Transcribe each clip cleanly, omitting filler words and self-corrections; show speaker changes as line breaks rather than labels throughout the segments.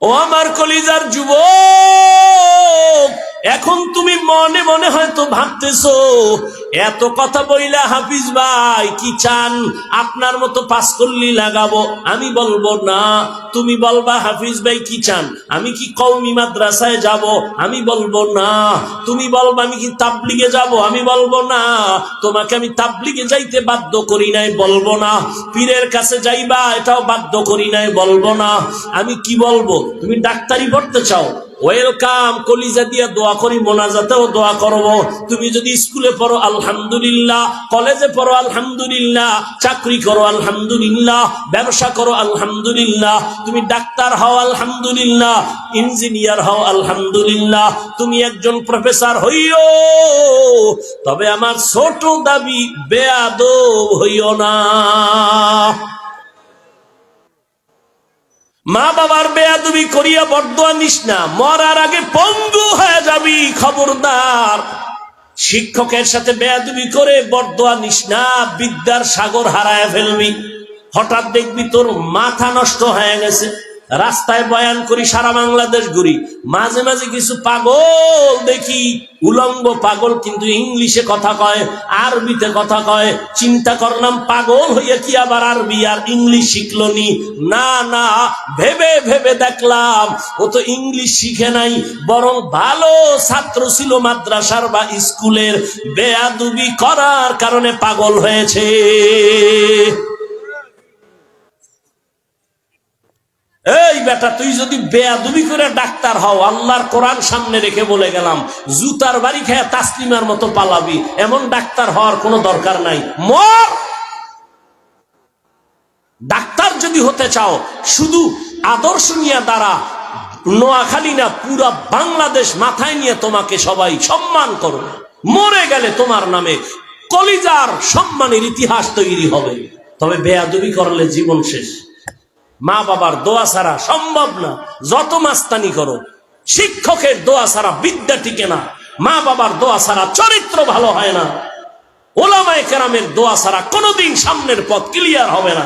ও আমার কলিজার যুবক, এখন তুমি মনে মনে হয়তো ভাবতেছো এত কথা বইলা হাফিজ ভাই কি চান, আপনার মতো পাস করলি লাগাবো? আমি বলবো না। তুমি বলবা হাফিজ ভাই কি চান, আমি কি কওমি মাদ্রাসায় যাব? আমি বলবো না। তুমি বলবা আমি কি তাবলিগে যাব? আমি বলবো না। তোমাকে আমি তাবলিগে যাইতে বাধ্য করি নাই, বলবো না। পীরের কাছে যাইবা, এটাও বাধ্য করি নাই, বলবো না। আমি কি বলবো? তুমি ডাক্তারি পড়তে চাও, ওয়েলকাম, কলিজা দিয়া দোয়া করি, মোনাজাতেও দোয়া করব। তুমি যদি স্কুলে পড়ো আলহামদুলিল্লাহ, কলেজে পড়ো আলহামদুলিল্লাহ, চাকরি করো আলহামদুলিল্লাহ, ব্যবসা করো আলহামদুলিল্লাহ, তুমি ডাক্তার হও আলহামদুলিল্লাহ, ইঞ্জিনিয়ার হও আলহামদুলিল্লাহ, তুমি একজন প্রফেসর হইও, তবে আমার ছোট দাবি বেয়াদব হইও না। মা বাবার বেয়াদবি করিয়া বরদোয়া নিস না, মরার আগে পঙ্গু হয়ে যাবি, খবরদার। শিক্ষকের সাথে বেয়াদবি করে বরদোয়া নিস না, বিদ্যার সাগর হারায় ফেলবি। হঠাৎ দেখবি তোর মাথা নষ্ট হয়ে গেছে। রাস্তায় বয়ান করি, সারা বাংলাদেশ ঘুরি, মাঝে মাঝে কিছু পাগল দেখি, উলঙ্গ পাগল, কিন্তু ইংলিশে কথা কয়, আরবিতে কথা কয়। চিন্তা করলাম পাগল হইয়া কি আবার আরবি আর ইংলিশ শিখলো নি? না না, ভেবে ভেবে দেখলাম ও তো ইংলিশ শিখে নাই, বরং ভালো ছাত্র ছিল মাদ্রাসার বা স্কুলের, বেয়াদবি করার কারণে পাগল হয়েছে। এই বেটা, তুই যদি বেয়াদবি করে ডাক্তার হও, আল্লাহর কোরআন সামনে রেখে বলে গেলাম, জুতার বাড়ি খেয়ে তাসলিমার মতো পালাবি। এমন ডাক্তার হওয়ার কোনো দরকার নাই, মর। ডাক্তার যদি হতে চাও, শুধু আদর্শ নিয়ে দাঁড়া। নোয়াখালী না, পুরা বাংলাদেশ মাথায় নিয়ে তোমাকে সবাই সম্মান করবে। মরে গেলে তোমার নামে কলিজার সম্মানের ইতিহাস তৈরি হবে। তবে বেয়াদবি করলে জীবন শেষ। মা বাবার দোয়া ছাড়া সম্ভব না। যত মাস্তানি করো, শিক্ষকের দোয়া ছাড়া বিদ্যা টিকে না। মা বাবার দোয়া ছাড়া চরিত্র ভালো হয় না। ওলামায়ে কেরামের দোয়া ছাড়া কোনোদিন সামনের পথ ক্লিয়ার হবে না।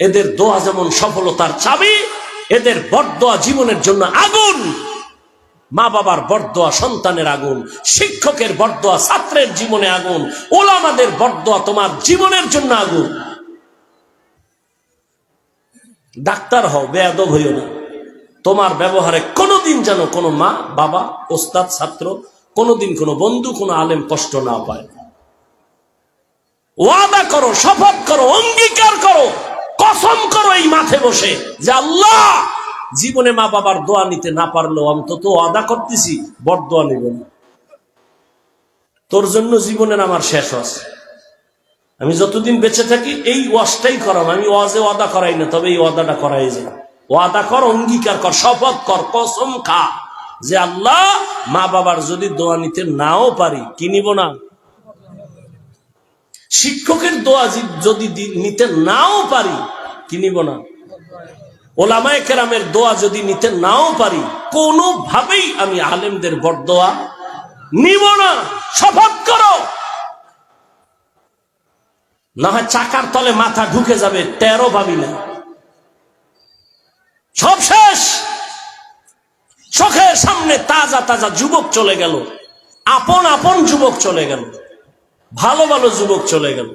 এদের দোয়া যেমন সফলতার চাবি, এদের বরদোয়া জীবনের জন্য আগুন। মা বাবার বরদোয়া সন্তানের আগুন, শিক্ষকের বরদোয়া ছাত্রের জীবনে আগুন, ওলামাদের বরদোয়া তোমার জীবনের জন্য আগুন। ডাক্তার হও, বেয়াদব হইও না। তোমার ব্যবহারে কোনোদিন যেন কোনো মা বাবা, ওস্তাদ, ছাত্র, কোনোদিন কোনো বন্ধু, কোনো আলেম কষ্ট না পায়। ওয়াদা করো, শপথ করো, অঙ্গীকার করো, কসম করো এই মাঠে বসে যে আল্লাহ, জীবনে মা বাবার দোয়া নিতে না পারলেও অন্তত ওয়াদা করতেছি বরদোয়া নিব না। তোর জন্য জীবনের আমার শেষ আছে। আমি যতদিন বেঁচে থাকি এই ওয়াজটাই করাম। আমি ওয়াজে ওয়াদা করাই না, তবে এই ওয়াদাটা করাই যায়। ওয়াদা কর, অঙ্গীকার কর, শপথ কর, কসম খা যে আল্লাহ, মা বাবার যদি দোয়া নিতে নাও পারি, কি নিব না? শিক্ষকের দোয়া যদি নিতে নাও পারি, কি নিব না? ওলামায়ে কেরামের দোয়া যদি নিতে নাও পারি, কোনোভাবেই আমি আলেমদের বরদোয়া নিব না। শপথ করো, না হয় চাকার তলে মাথা ঢুকে যাবে, টেরও পাবি না। সব শেষ। চোখের সামনে তাজা তাজা যুবক চলে গেল, আপন আপন যুবক চলে গেল, ভালো ভালো যুবক চলে গেল।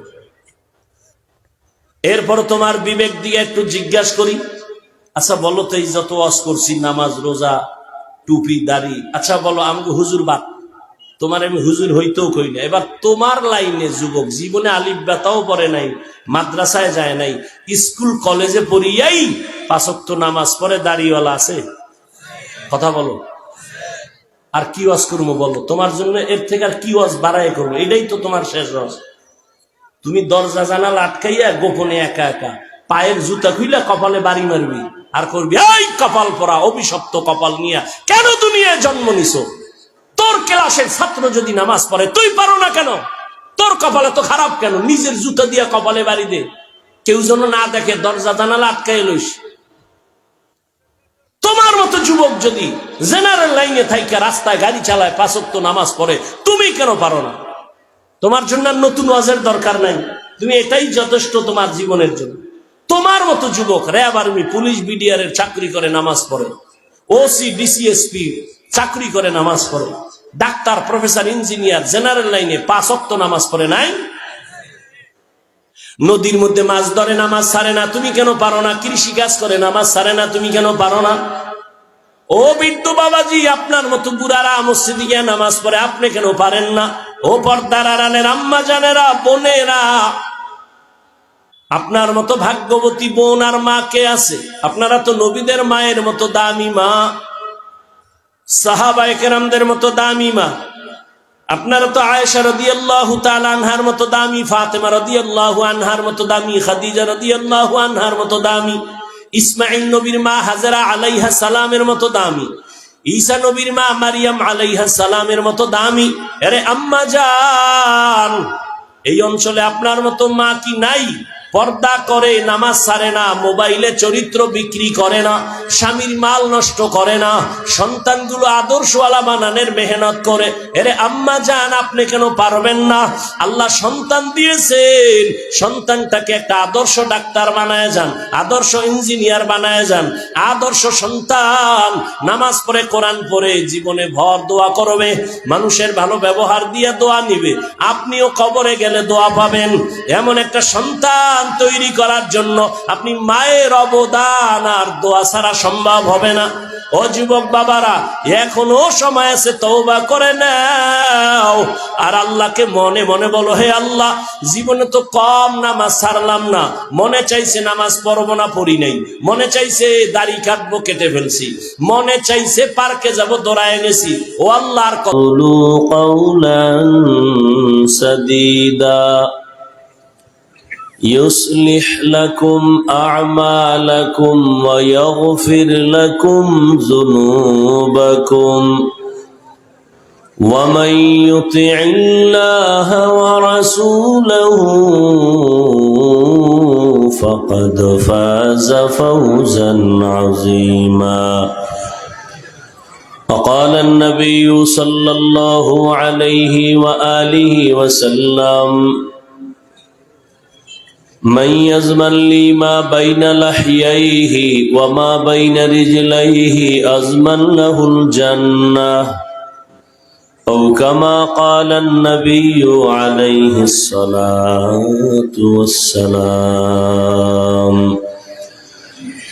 এরপর তোমার বিবেক দিয়ে একটু জিজ্ঞাসা করি, আচ্ছা বলো তো, এই যত ওয়াজ করছি, নামাজ, রোজা, টুপি, দাড়ি, আচ্ছা বলো আমাকে হুজুর বাদ, তোমার আমি হুজুর হইতেও কই না। এবার তোমার লাইনে যুবক, জীবনে আলিফ বেতাও পড়ে নাই, মাদ্রাসায় যায় নাই, স্কুল কলেজে পড়িয়াই 5 ওয়াক্ত নামাজ পড়ে, দাড়িওয়ালা আছে? কথা বলো। আর কি ওয়াজ করবো বলো? তোমার জন্য এর থেকে আর কি ওয়াজ বাড়াই করবো? এটাই তো তোমার শেষ ওয়াজ। তুমি দরজা জানালা আটকাইয়া গোপনে একা একা পায়ের জুতা খুইলা কপালে বাড়ি মারবি আর করবি, এই কপাল পরা অভিশপ্ত কপাল নিয়া কেন দুনিয়ায় জন্ম নিছো? তোর ক্লাসের ছাত্র যদি নামাজ পড়ে, তুই পারো না কেন? তোর কপালে তো খারাপ কেন? নিজের জুতা দিয়া কপালে বাড়ি দে, কেউ যেন না দেখে, দরজা জানালা আটকাই লইস। তোমার মতো যুবক যদি জেনারেল লাইনে থাইকা রাস্তায় গাড়ি চালায়, 5 ওয়াক্ত নামাজ পড়ে, তুমি কেন পারো না? তোমার জন্য নতুন ওয়াজের দরকার নাই, তুমি এটাই যথেষ্ট তোমার জীবনের জন্য। তোমার মতো যুবক র্যাব, আর্মি, পুলিশ, বিডিআর এর চাকরি করে নামাজ পড়ে, ওসি, ডিসিএসপি চাকরি করে নামাজ পড়ে, ডাক্তার, প্রফেসর, ইঞ্জিনিয়ার, জেনারেল লাইনে 5 ওয়াক্ত নামাজ পড়ে নাই? নদীর মধ্যে মাছ ধরে নামাজ ছাড়ে না, তুমি কেন পারো না? কৃষি কাজ করে নামাজ ছাড়ে না, তুমি কেন পারো না? ও বৃদ্ধ বাবাজি, আপনার মতো বুড়ারা মসজিদে গিয়ে নামাজ পড়ে, আপনি কেন পারেন না? ও পর্দার আড়ালের আম্মা জানেরা, বোনেরা, আপনার মতো ভাগ্যবতী বোন আর মা কে আছে? আপনারা তো নবীদের মায়ের মতো দামি মা, সাহাবায়ে কেরামদের মতো দামি মা। আপনারা তো আয়েশা রাদিয়াল্লাহু তাআলা আনহার মতো দামি, ফাতেমা রাদিয়াল্লাহু আনহার মতো দামি, খাদিজা রাদিয়াল্লাহু আনহার মতো দামি, ইসমাঈল নবীর মা হাজরা আলাইহা সালামের মতো দামি, ঈসা নবীর মা মারিয়াম আলাইহা সালামের মতো দামি। আরে আম্মা জান, এই অঞ্চলে আপনার মতো মা কি নাই? পর্দা করে, নামাজ ছাড়ে না, মোবাইলে চরিত্র বিক্রি করে না, স্বামীর মাল নষ্ট করে না, সন্তানগুলো আদর্শওয়ালা বানানোর মেহনত করে। এরে আম্মা জান, আপনি কেন পারবেন না? আল্লাহ সন্তান দিয়েছেন, সন্তানটাকে একটা আদর্শ ডাক্তার বানায় যান, আদর্শ ইঞ্জিনিয়ার বানায় যান। আদর্শ সন্তান নামাজ পড়ে, কোরআন পড়ে, জীবনে ভর দোয়া করবে, মানুষের ভালো ব্যবহার দিয়ে দোয়া নিবে, আপনিও কবরে গেলে দোয়া পাবেন। এমন একটা সন্তান তৈরি করার জন্য আপনি মায়ের অবদান আর দোয়া ছাড়া সম্ভব হবে না। ও যুবক বাবারা, এখনো সময় আছে, তওবা করে নাও আর আল্লাহকে মনে মনে বলো, হে আল্লাহ, জীবনে তো কম নামাজ ছাড়লাম না, মনে চাইছে নামাজ পড়বো না, পড়ি নাই, মনে চাইছে দাড়ি কাটবো, কেটে ফেলছি, মনে চাইছে পার্কে যাব, দৌড়ায় এনেছি। ও আল্লাহর কওলু কওলান সাদীদা يصلح لكم أعمالكم ويغفر لكم ذنوبكم ومن يطع الله ورسوله فقد فاز فوزا عظيما. وقال النبي صلى الله عليه وآله وسلم من يزمن لي ما بين لحييه وما بين رجليه أزمن له الجنة أو كما قال النبي عليه الصلاة والسلام.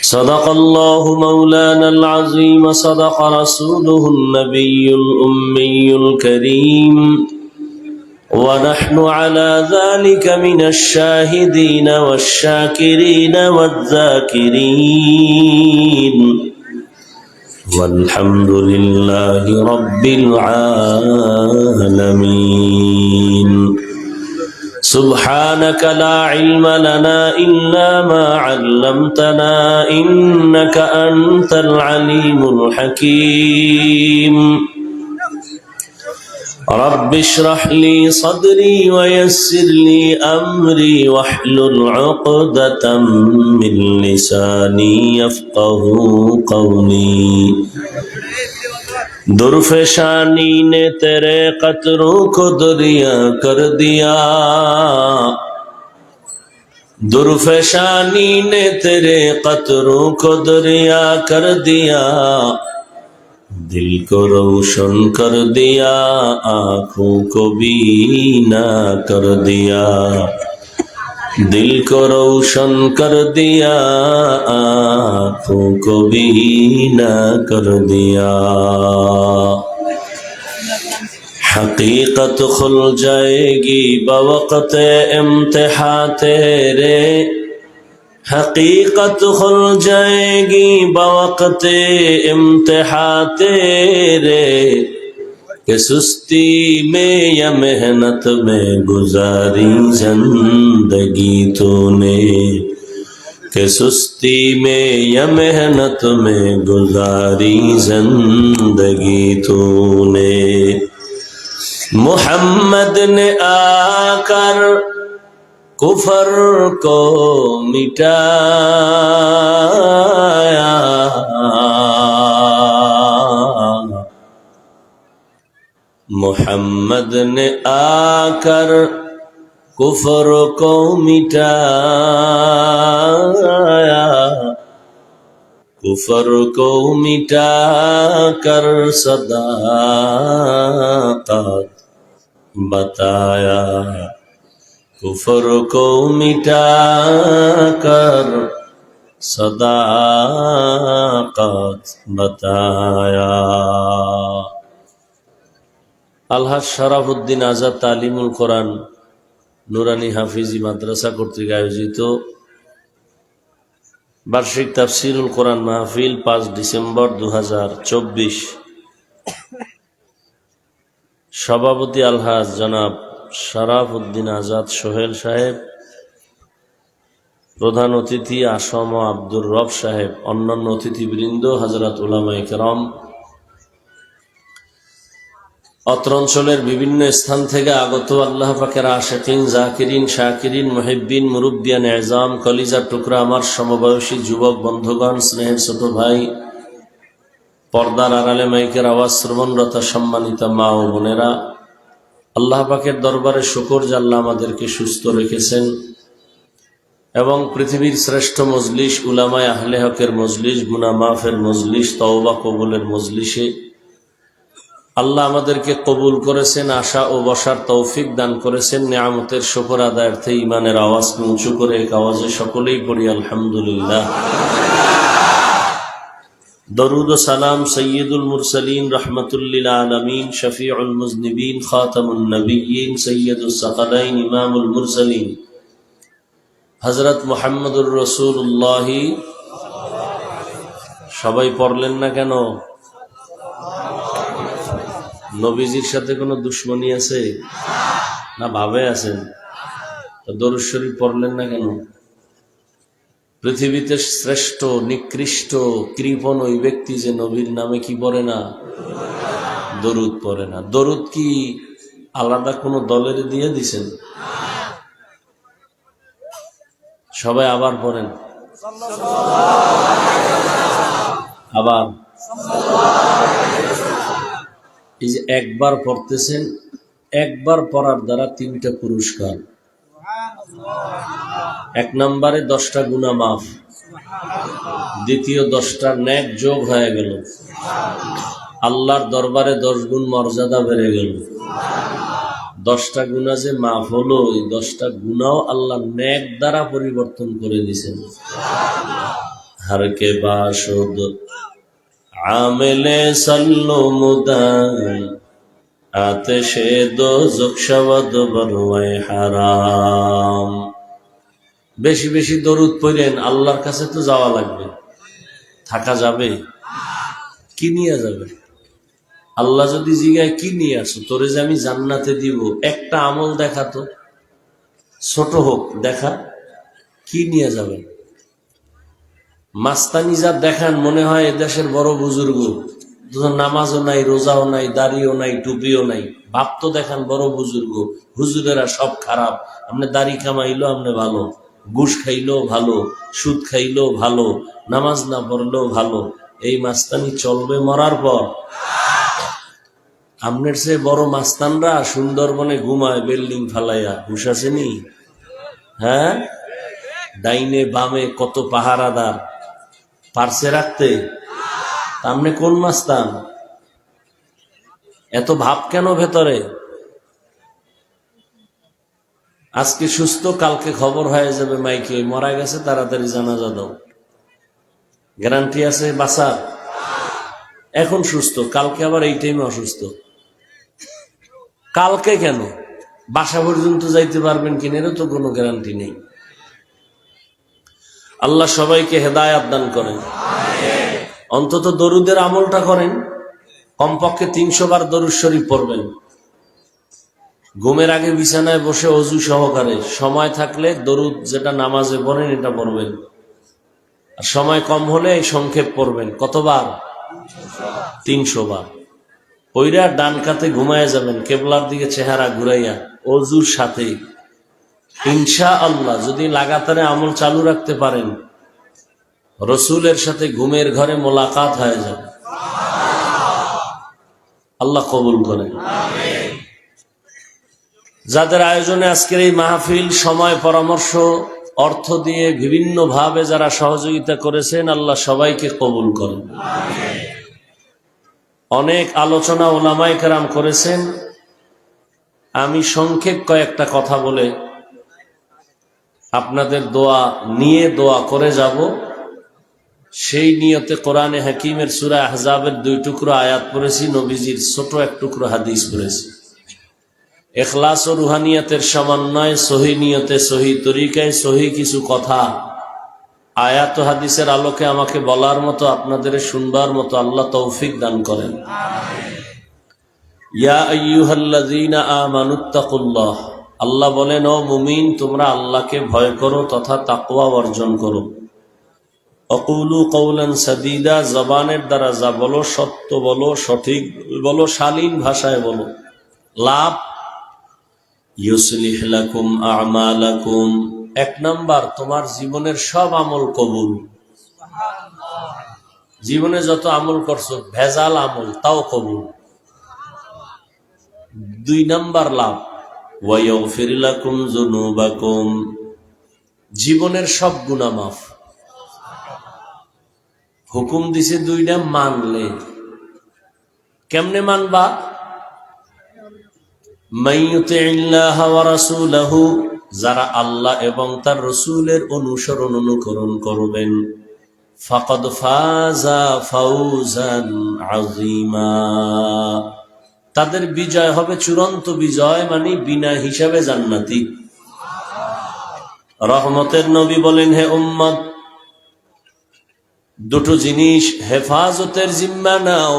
صدق الله مولانا العظيم، صدق رسوله النبي الأمي الكريم، ونحن على ذلك من الشاهدين والشاكرين والذاكرين، والحمد لله رب العالمين. سبحانك لا علم لنا إلا ما علمتنا إنك أنت العليم الحكيم. رب اشرح لي صدري ويسر لي أمري واحلل عقدة من لساني يفقه قولي. درفشانی نے تیرے قطروں کو دریا کر دیا، درفشانی نے تیرے قطروں کو دریا کر دیا، दिल को रोशन कर दिया, आँखों को बीना कर दिया, दिल को रोशन कर दिया, आँखों को बीना कर दिया। हकीकत खुल जाएगी बवक़्त इम्तिहान तेरे, हकीकत खुल जाएगी बवक़्त इम्तिहान तेरे, कि सुस्ती में या मेहनत में गुजारी जिंदगी तूने, कि सुस्ती में या मेहनत में गुजारी जिंदगी तूने। मोहम्मद ने आकर कुफर को मिटाया, मोहम्मद ने आकर कुफर को मिटाया, कुफर को मिटा कर सदाकत बताया, कुफर को मिटा कर सदाकत बताया। আলহাজ শরাফুদ্দিন আজাদ তালিমুল কোরআন নুরানি হাফিজি মাদ্রাসা কর্তৃক আয়োজিত বার্ষিক তাফসিরুল কোরআন মাহফিল 5 ডিসেম্বর 2024। সভাপতি আলহাজ জনাব শরাফুদ্দিন আজাদ সোহেল সাহেব, প্রধান অতিথি আসম আব্দুর রব সাহেব, অন্যান্য অতিথিবৃন্দ, হযরত উলামায়ে কেরাম, অত্র অঞ্চলের বিভিন্ন স্থান থেকে আগত আল্লাহ পাকের আশিকিন, জাকিরিন, শাকিরিন, মুহিব্বিন, মুরব্বিয়ান এজাম, কলিজার টুকরা আমার সমবয়সী যুবক বন্ধুগণ, স্নেহের ছোট ভাই, পর্দার আড়ালে মাইকের আওয়াজ শ্রবণরত সম্মানিত মা ও বোনেরা, আল্লাহ পাকের দরবারে শুকর যে আল্লাহ আমাদেরকে সুস্থ রেখেছেন এবং পৃথিবীর শ্রেষ্ঠ মজলিস উলামায়ে আহলে হকের মজলিস, গুনাহ মাফের মজলিস, তওবা কবুলের মজলিসে আল্লাহ আমাদেরকে কবুল করেছেন, আশা ও বসার তৌফিক দান করেছেন। নিয়ামতের শুকর আদায়ার্থে ইমানের আওয়াজ উঁচু করে এক আওয়াজে সকলেই পড়ি আলহামদুলিল্লাহ। দরুদ ও সালাম সৈয়দুল মুরসালিন, রাহমাতুল লিল আলামিন, শফিউল মুজনিবিন, খাতামুন নবিয়্যিন, সৈয়দুস সাকালাইন, ইমামুল মুরসালিন হযরত মুহাম্মদুর রাসূলুল্লাহ। সবাই পড়লেন না কেন? নবীজির সাথে কোনো দুশ্মনী আছে না ভাবে আছেন? দরুদ শরীফ পড়লেন না কেন? পৃথিবীতে শ্রেষ্ঠ নিকৃষ্ট কৃপণ ওই ব্যক্তি যে নবীর নামে কি পড়ে না? দরুদ পড়ে না। দরুদ কি আলাদা কোনো দলের দিয়ে দিছেন? সবাই আবার পড়েন, আবার। এই যে একবার পড়তেছেন, একবার পড়ার দ্বারা 3টা পুরস্কার। 1 নম্বরে 10টা গুনাহ মাফ, দ্বিতীয় 10টা নেক যোগ হয়ে গেল, আল্লাহর দরবারে 10 গুণ মর্যাদা বেড়ে গেল। 10টা গুনাহ যে মাফ হলো, এই 10টা গুনাহ আল্লাহ নেক দ্বারা পরিবর্তন করে দিয়েছেন। हर के बाशुद आमिले सल्लो मुदाई आतिशे दोज़ख शवद बरवाए হারাম। বেশি বেশি দরুদ পড়েন, আল্লাহর কাছে তো যাওয়া লাগবে, থাকা যাবে? কি নিয়ে যাবে? আল্লাহ যদি জিগায় কি নিয়ে আসো, তোরে যে আমি জান্নাতে দিব, একটা আমল দেখা তো, ছোট হোক দেখা, কি নিয়ে যাবে? মাস্তানি যা দেখান মনে হয় এদেশের বড় বুজুর্গ, নামাজও নাই, রোজাও নাই, দাড়িও নাই, টুপিও নাই, ভাব তো দেখান বড় বুজুর্গ। হুজুরেরা সব খারাপ, আপনি দাড়ি কামাইলো আপনি ভালো, ঘুষ খাইলেও ভালো, সুদ খাইলেও ভালো, নামাজ না পড়লেও ভালো। এই মাস্তানি চলবে মরার পর? আপনার চেয়ে বড় মাস্তানরা সুন্দরবনে ঘুমায় বিল্ডিং ফালাইয়া, ঘুষ আসেনি? হ্যাঁ, ডাইনে বামে কত পাহারাদার, পারছে রাখতে? আপনি কোন মাস্তান? এত ভাব কেন ভেতরে? আজকে সুস্থ, কালকে খবর হয়ে যাবে মাইকে মারা গেছে, তাড়াতাড়ি জানাজা দাও। গ্যারান্টি আছে বাঁচার? এখন সুস্থ, কালকে আবার এই টাইমে অসুস্থ। কালকে কেন, বাসা পর্যন্ত যাইতে পারবেন কিনা এরও তো কোনো গ্যারান্টি নেই। আল্লাহ সবাইকে হেদায়েত দান করেন। অন্তত দরুদের আমলটা করেন, কমপক্ষে 300 বার দরুদ শরীফ পড়বেন। ঘুমের আগে বিছানায় বসে অজু সহকারে, সময় থাকলে দরুদ যেটা নামাজে পড়েন এটা পড়বেন, আর সময় কম হলে এই সংক্ষেপ পড়বেন। কতবার? 300 বার। ওইরা ডান কাতে ঘুমায় যাবেন, কেবলার দিকে চেহারা ঘুরাইয়া, অজুর সাথে। ইনশাআল্লাহ যদি লাগাতারে আমল চালু রাখতে পারেন, রসুলের সাথে ঘুমের ঘরে মোলাকাত হয়ে যাবে। আল্লাহ কবুল করেন। যাদের আয়োজনে আজকের এই মাহফিল, সময়, পরামর্শ, অর্থ দিয়ে বিভিন্ন ভাবে যারা সহযোগিতা করেছেন, আল্লাহ সবাইকে কবুল করেন। অনেক আলোচনা ওলামায়ে কেরাম করেছেন। আমি সংক্ষেপ কয়েকটা কথা বলে আপনাদের দোয়া নিয়ে দোয়া করে যাব। সেই নিয়তে কোরআনে হাকিমের সূরা আহজাবের 2 টুকরো আয়াত পড়েছি, নবীজির ছোট এক টুকরো হাদিস পড়েছি। ইখলাস ও রুহানিয়াতের সমন্বয়, সহি নিয়তে, সহি তরিকায়, সহি কিছু কথা আয়াত ও হাদিসের আলোকে আমাকে বলার মতো, আপনাদের শুনবার মতো আল্লাহ তৌফিক দান করেন। ইয়া আইয়ুহাল্লাযীনা আমানুত্তাকুল্লাহ, আল্লাহ বলেন, ও মুমিন, তোমরা আল্লাহকে ভয় করো তথা তাকওয়া অর্জন করো। অকুলু কওলান সাদীদা, জবানের দ্বারা যা বলো সত্য বলো, সঠিক বলো, শালীন ভাষায় বলো। লাভ, ইউসলিহ লাকুম আমালাকুম, 1 নাম্বার, তোমার জীবনের সব আমল কবুল। জীবনে যত আমল করছো ভেজাল আমল, তাও কবুল। 2 নাম্বার লাভ, ওয়া ইয়াগফির লাকুম যুনুবাকুম, জীবনের সব গুনাহ মাফ। হুকুম দিছে 2টা, মানলে। কেমনে মানবা? মাইয়ুতিল্লাহ ওয়া রাসূলাহু, যারা আল্লাহ এবং তার রাসূলের অনুসরণ অনুকরণ করবেন, ফাকাদ ফাজা ফাউজান আযীমা, তাদের বিজয় হবে চূড়ান্ত বিজয়, মানে বিনা হিসাবে জান্নাতি। রহমতের নবী বলেন, হে উম্মত, 2টো জিনিস হেফাজতের জিম্মা নাও,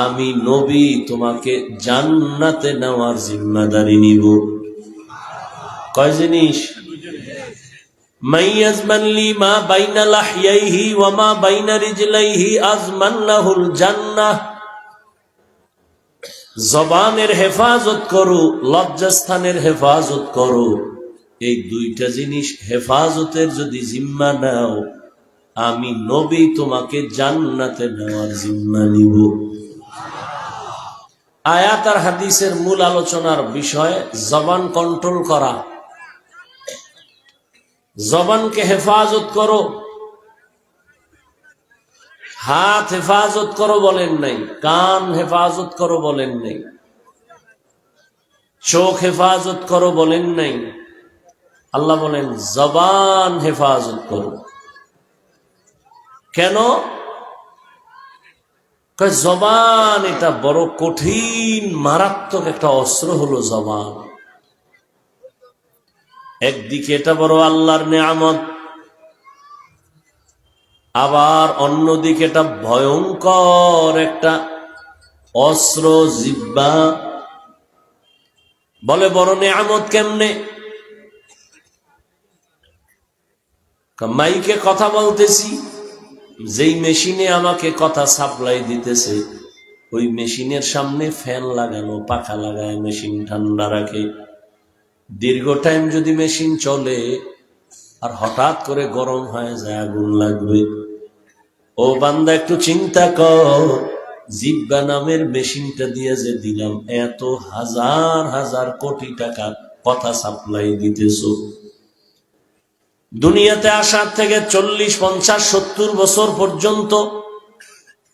আমি নবী তোমাকে জান্নাতে নেওয়ার জিম্মাদারি নিব। কয় জিনিস? মাইয়াজমান লি মা বাইনা লাহইয়াইহি ওয়া মা বাইনা রিজলাইহি আজমান লাহুল জান্নাহ, জবানের হেফাজত করো, লজ্জাস্থানের হেফাজত করো। এই 2টা জিনিস হেফাজতের যদি জিম্মা নাও, আমি নবী তোমাকে জান্নাতে নেওয়ার জিম্মা নিব। আয়াত আর হাদিসের মূল আলোচনার বিষয় জবান কন্ট্রোল করা। জবানকে হেফাজত করো। হাত হেফাজত করো বলেন নাই, কান হেফাজত করো বলেন নাই, চোখ হেফাজত করো বলেন নাই। আল্লাহ বলেন জবান হেফাজত করো। কেন? জবান এটা বড় কঠিন মারাত্মক একটা অস্ত্র হলো জবান। একদিকে এটা বড় আল্লাহর নেয়ামত, আবার অন্যদিকে এটা ভয়ঙ্কর একটা অস্ত্র, জিহ্বা। বলে বড় নেয়ামত কেমনে? মাইকে কথা বলতেছি, যেই মেশিনে আমাকে কথা সাপ্লাই দিতেছে, ওই মেশিনের সামনে ফ্যান লাগানো, পাখা লাগায় মেশিন ঠান্ডা রাখে। দীর্ঘ টাইম যদি মেশিন চলে আর হঠাৎ করে গরম হয়ে যায়, আগুন লাগবে। ও বান্দা, একটু চিন্তা কর, জিহ্বা নামের মেশিনটা দিয়ে যে দিলাম, এত হাজার হাজার কোটি টাকা কথা সাপ্লাই দিতেছ। দুনিয়াতে আসার থেকে 40, 50, 70 বছর পর্যন্ত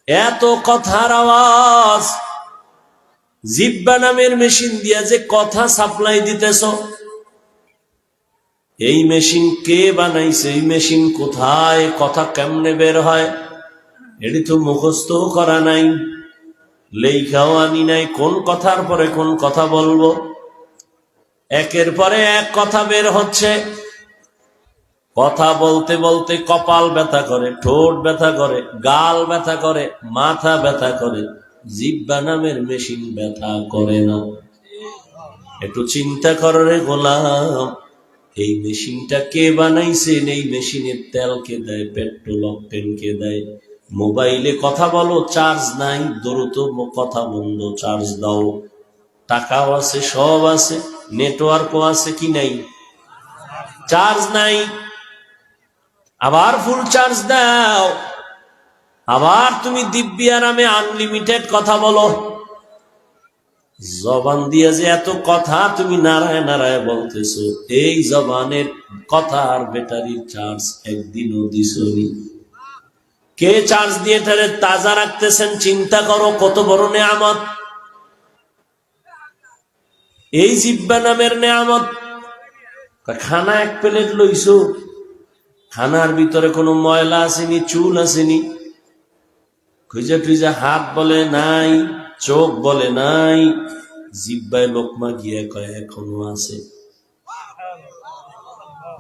এত কথার আওয়াজ জিহ্বা নামের মেশিন দিয়ে যে কথা সাপ্লাই দিতেছ, এই মেশিন কে বানাইছে? এই মেশিন কোথায়? কথা কেমনে বের হয়? এটি তো মুখস্থ করা নাই, লেখাও আনি নাই। কোন কথার পরে কোন কথা বলবো, একের পরে এক কথা বের হচ্ছে। কথা বলতে বলতে কপাল ব্যথা করে, ঠোঁট ব্যথা করে, গাল ব্যথা করে, মাথা ব্যথা করে, জিহ্বা নামের মেশিন ব্যথা করে না। একটু চিন্তা করো রে গোলাম, এই মেশিনটা কে বানাইছেন? এই মেশিনের তেল কে দেয়? পেট্রোল অকটেন কে দেয়? মোবাইলে কথা বলো, চার্জ নাই, দ্রুত কথা বন্ধ, চার্জ দাও। টাকাও আছে, সব আছে, নেটওয়ার্কও আছে, কি নাই? চার্জ নাই। আবার ফুল চার্জ দাও, আবার তুমি দিব্যি আরামে আনলিমিটেড কথা বলো। জবান দিয়ে যে এত কথা তুমি নারায় নারায় বলতেছো, এই জবানের কথার ব্যাটারির চার্জ একদিনও দিছনি? কে চার্জ দিয়ে তারে তাজা রাখতেছেন? চিন্তা করো কত বড় নেয়ামত এই জিহ্বা নামের নেয়ামত। খানা এক প্লেট লইছো, খানার ভিতরে কোনো ময়লা আসেনি, চুল আসেনি, খুঁজে টুইজা হাত বলে নাই, চোখ বলে নাই, জিহ্বায় লোকমা গিয়া কয় এখনো আছে।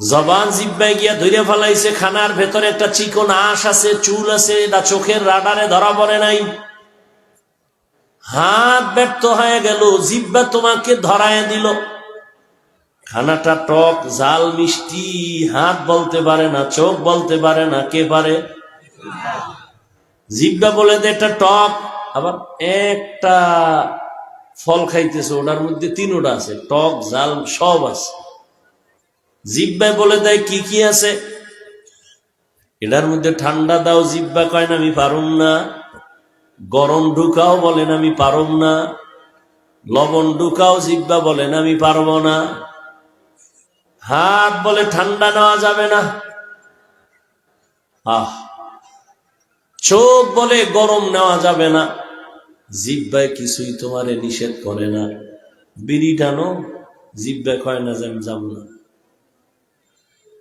জবান জিহ্বায় গিয়া ধরে ফেলাইছে, খানার ভেতরে একটা চিকন আঁশ আছে, চুল আছে, এটা চোখের রাডারে ধরা পড়ে নাই। হাত ব্যর্থ হয়ে গেল, জিহ্বা তোমাকে ধরায় দিল। খানাটা টক ঝাল মিষ্টি, হাত বলতে পারে না, চোখ বলতে পারে না, কে পারে? জিহ্বা বলে দে এটা টক। আবার একটা ফল খাইতেছে, ওটার মধ্যে তিনোটা আছে, টক ঝাল সব আছে। জিহ্বায় বলে দেয় কি কি আছে। এটার মধ্যে ঠান্ডা দাও, জিহ্বা কয় না আমি পারুম না। গরম ঢুকাও, বলেন আমি পারুম না। লবণ ঢুকাও, জিহ্বা বলেন আমি পারবো না। হাত বলে ঠান্ডা নেওয়া যাবে না, চোখ বলে গরম নেওয়া যাবে না। জিহ্বায় কিছুই তোমারে নিষেধ করে না। বিড়ি টানো, জিহ্বা কয় না যে আমি যাবো না।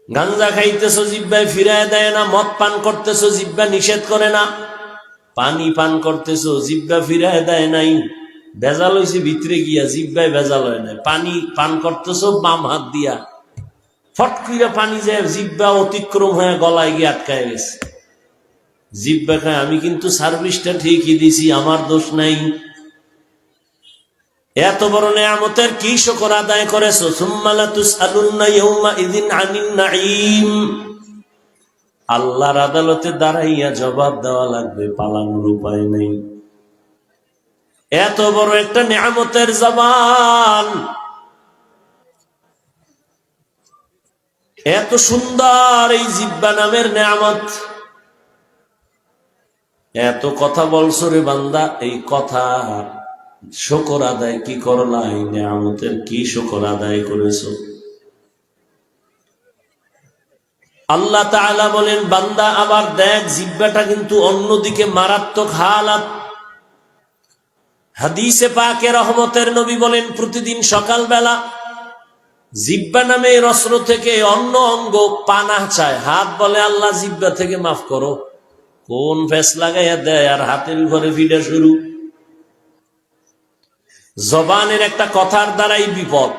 গাঞ্জা খাইতেছো, জিহ্বায় ফিরায় দেয় না। মদ পান করতেছো, জিহ্বা নিষেধ করে না। পানি পান করতেছো, জিহ্বা ফিরায় দেয় নাই। ভেজাল হয়েছে ভিতরে গিয়া, জিহ্বায় ভেজাল হয় না। পানি পান করতেছো বাম হাত দিয়া, ফট কইরা পানি যায় জিহ্বা অতিক্রম হয়ে গলায় গিয়ে আটকায় গেছে। জিহ্বা খায় আমি কিন্তু সার্ভিসটা ঠিকই দিছি, আমার দোষ নাই। এত বড় নেয়ামতের কি শুকর আদায় করেছো? সুম্মা লাতুসআলুন্না ইয়াওমা ইযিন আনিন নাঈম। আল্লাহর আদালতে দাঁড়াইয়া জবাব দেওয়া লাগবে, পালানোর উপায় নেই। এত বড় একটা নেয়ামতের জবান, এত সুন্দর এই জিহ্বা নামের নেয়ামত। এত কথা বলছো রে বান্দা, এই কথা শুকর আদায় কি করলা? এই নেয়ামতের কি শুকর আদায় করেছো? আল্লাহ তাআলা বলেন বান্দা আবার দেখ, জিহ্বাটা কিন্তু অন্যদিকে মারাত্মক হালাত। হাদিসে পাকে রহমতের নবী বলেন প্রতিদিন সকালবেলা জিহ্বা নামের অস্ত্র থেকে অন্য অঙ্গ পানাহ চায়। হাত বলে আল্লাহ জিহ্বা থেকে মাফ করো, কোন ফেস লাগাইয়া দেয় আর হাতের উপরে ফিডা শুরু। জবানের একটা কথার দ্বারাই বিপদ।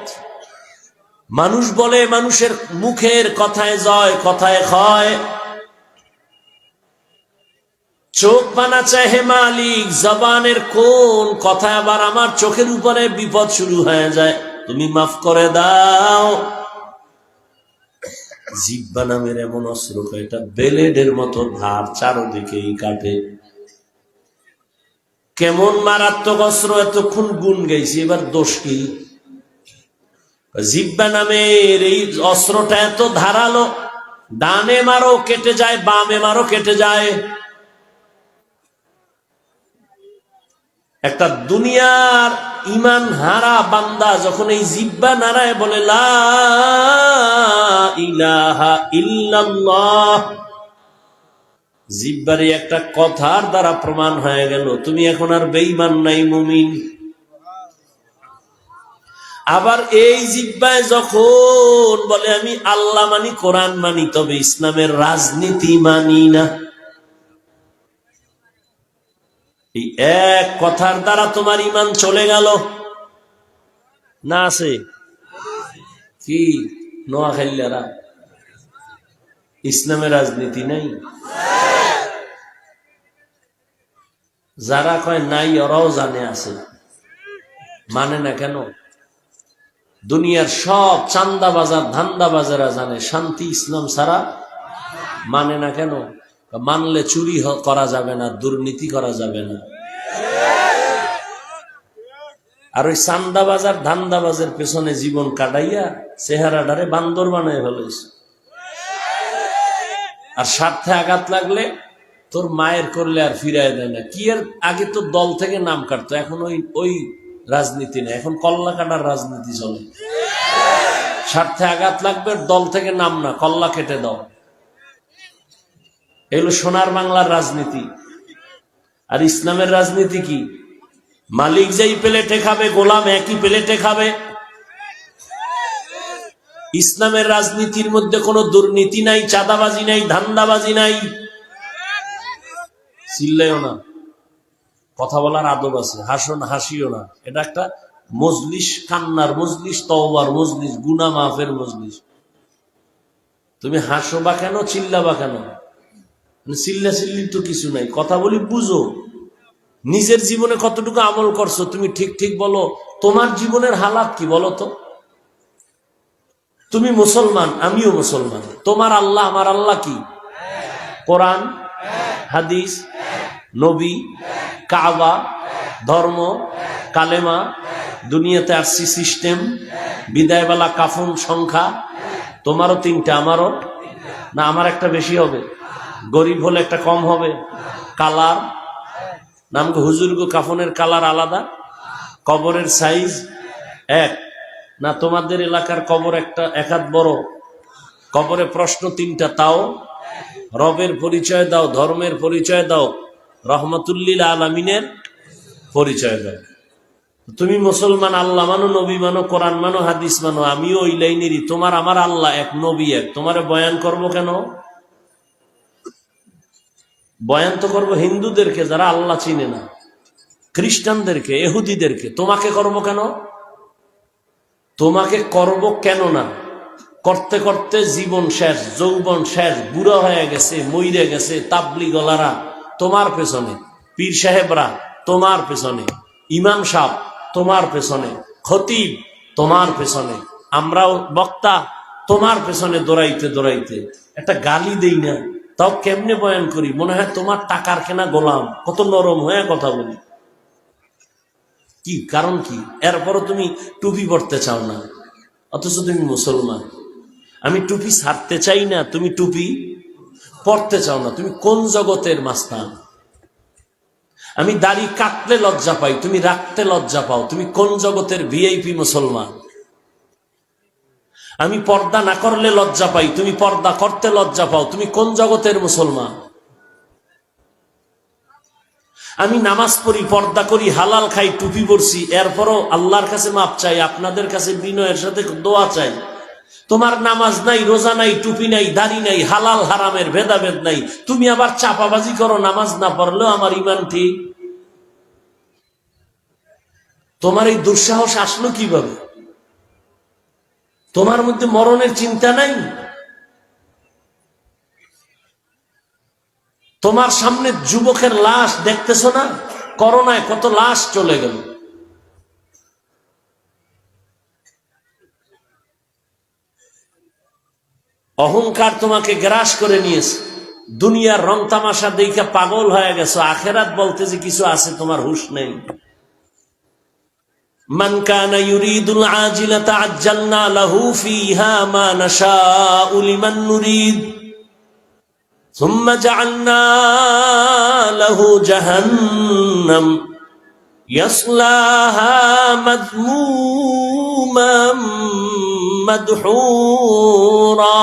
মানুষ বলে মানুষের মুখের কথায় জয়, কথায় ক্ষয়। চোখ বানা চায় হে মালিক, জবানের কোন কথায় আবার আমার চোখের উপরে বিপদ শুরু হয়ে যায়, তুমি মাফ করে দাও। জিহ্বা নামের এমন অস্ত্র, এটা বেলেডের মতো ধার, চারদিকেই কাটে। কেমন মারাত্মক অস্ত্র, এতক্ষণ গুণ গাইছি, এবার দোষ কি? জিহ্বা নামের এই অস্ত্রটা এত ধারালো, ডানে মারো কেটে যায়, বামে মারো কেটে যায়। একটা দুনিয়ার ইমান হারা বান্দা যখন এই জিহ্বা নারায় বলে লা ইলাহা ইল্লাল্লাহ, জিহ্বারে একটা কথার দ্বারা প্রমাণ হয়ে গেল তুমি এখন আর বেঈমান নাই, মুমিন। আবার এই জিহ্বায় যখন বলে আমি আল্লাহ মানি, কোরআন মানি, তবে ইসলামের রাজনীতি মানি না, এই এক কথার দ্বারা তোমার ইমান চলে গেল। না আছে কি নোয়াখাইলারা ইসলামের রাজনীতি নাই? যারা কয় নাই ওরাও জানে আছে, মানে না কেন? দুনিয়ার সব চান্দা বাজার ধান্দা বাজারা জানে শান্তি ইসলাম ছাড়া, মানে না কেন? মানলে চুরি করা যাবে না, দুর্নীতি করা যাবে না। আর ওই চান্দা বাজার ধান্দা বাজার পেছনে জীবন কাটাইয়া চেহারাটারে বান্দর বানায় ফেলেছে। আর স্বার্থে আঘাত লাগলে তোর মায়ের করলে আর ফিরায় দেয় না। কি এর আগে তো দল থেকে নাম কাটতো, এখন ওই রাজনীতি নেই, এখন কল্লা কাটার রাজনীতি চলে। স্বার্থে আঘাত লাগবে, দল থেকে নাম না, কল্লা কেটে দাও। এগুলো সোনার বাংলার রাজনীতি। আর ইসলামের রাজনীতি কি? মালিক যেই প্লেটে খাবে, গোলাম একই প্লেটে খাবে। ইসলামের রাজনীতির মধ্যে কোনো দুর্নীতি নাই, চাঁদাবাজি নাই, ধান্দাবাজি নাই। চিল্লাইও না, কথা বলার আদব আছে। হাসো না, হাসিও না। এটা একটা মজলিস, কান্নার মজলিস, তওবার মজলিস, গুনাহ মাফের মজলিস। তুমি হাসো বা কেন, চিল্লাবা কেন? চিল্লা চিল্লির তো কিছু নাই, কথা বলি বুঝো। নিজের জীবনে কতটুকু আমল করছো তুমি ঠিক ঠিক বলো। তোমার জীবনের হালাত কি বলো তো? তুমি মুসলমান, আমিও মুসলমান। তোমার আল্লাহ আমার আল্লাহ কি? কোরআন, হাদিস, নবী, কাবা, ধর্ম, কালেমা, দুনিয়াতে আসছি সিস্টেম, বিদায়বেলা কাফন সংখ্যা। তোমারও 3টা, আমারও না? আমার একটা বেশি হবে, গরিব হলে একটা কম হবে। কালার, নাম হুজুর গো, কাফনের কালার আলাদা, কবরের সাইজ এক না? তোমাদের এলাকার কবর একটা এক হাত বড়, কবরে প্রশ্ন 3টা, তাও রবের পরিচয় দাও, ধর্মের পরিচয় দাও, রহমতুল্লিল আলামিনের পরিচয় দাও। তুমি মুসলমান, আল্লাহ মানো, নবী মানো, কোরআন মানো, হাদিস মানো। আমিও ওই লাইনেরই। তোমার আমার আল্লাহ এক, নবী এক। তোমারে বয়ান করব কেন? বয়ান তো করবো হিন্দুদেরকে, যারা আল্লাহ চিনে না, খ্রিস্টানদেরকে, ইহুদিদেরকে। তোমাকে করব কেন? তোমাকে করব কেন না? করতে করতে জীবন শেষ, যৌবন শেষ, বুড়া হয়ে গেছে, মইরে গেছে। তাবলিগলারা তোমার পেছনে, পীর সাহেবরা তোমার পেছনে, ইমাম সাহেব তোমার পেছনে, খতিব তোমার পেছনে, আমরাও বক্তা তোমার পেছনে দৌড়াইতে দৌড়াইতে একটা গালি দেই না, তাও কেমনে বয়ান করি, মনে হয় তোমার টাকার কেনা গোলাম। কত নরম হয়ে কথা বলি। কি কারণ কি? এরপরও তুমি টুপি পড়তে চাও না, অথচ তুমি মুসলমান। আমি টুপি ছাড়তে চাই না, তুমি টুপি পড়তে চাও না। তুমি কোন জগতের মাস্তান? আমি দাড়ি কাটলে লজ্জা পাই, তুমি রাখতে লজ্জা পাও। তুমি কোন জগতের ভিআইপি মুসলমান? আমি পর্দা না করলে লজ্জা পাই, তুমি পর্দা করতে লজ্জা পাও। তুমি কোন জগতের মুসলমান? আমি নামাজ পড়ি, পর্দা করি, হালাল খাই, টুপি পরছি, এরপরও আল্লাহর কাছে মাপ চাই, আপনাদের কাছে বিনয়ের সাথে দোয়া চাই। তোমার নামাজ নাই, রোজা নাই, টুপি নাই, দাড়ি নাই, হালাল হারামের ভেদাভেদ নাই। তুমি আবার চাপাবাজি করো, নামাজ না পড়লেও আমার ইমান ঠিক। তোমার এই দুঃসাহস আসলো কিভাবে? তোমার মধ্যে মরণের চিন্তা নাই? তোমার সামনে যুবকের লাশ দেখতেছো না? করোনায় কত লাশ চলে গেল। অহংকার তোমাকে গ্রাস করে নিয়েছে, দুনিয়ার রং তামাশা দেখে পাগল হয়ে গেছো। আখেরাত বলতে যে কিছু আছে তোমার হুঁশ নেই। মান কানা ইউরিদুল আজিলাতা আজ্জালনা লাহু ফিহা মা নাশাউ লিমান নুরিদ সুম্মা জাআলনা লাহু জাহান্নাম ইয়াসলাহা মাযমুমান মাদহুরা।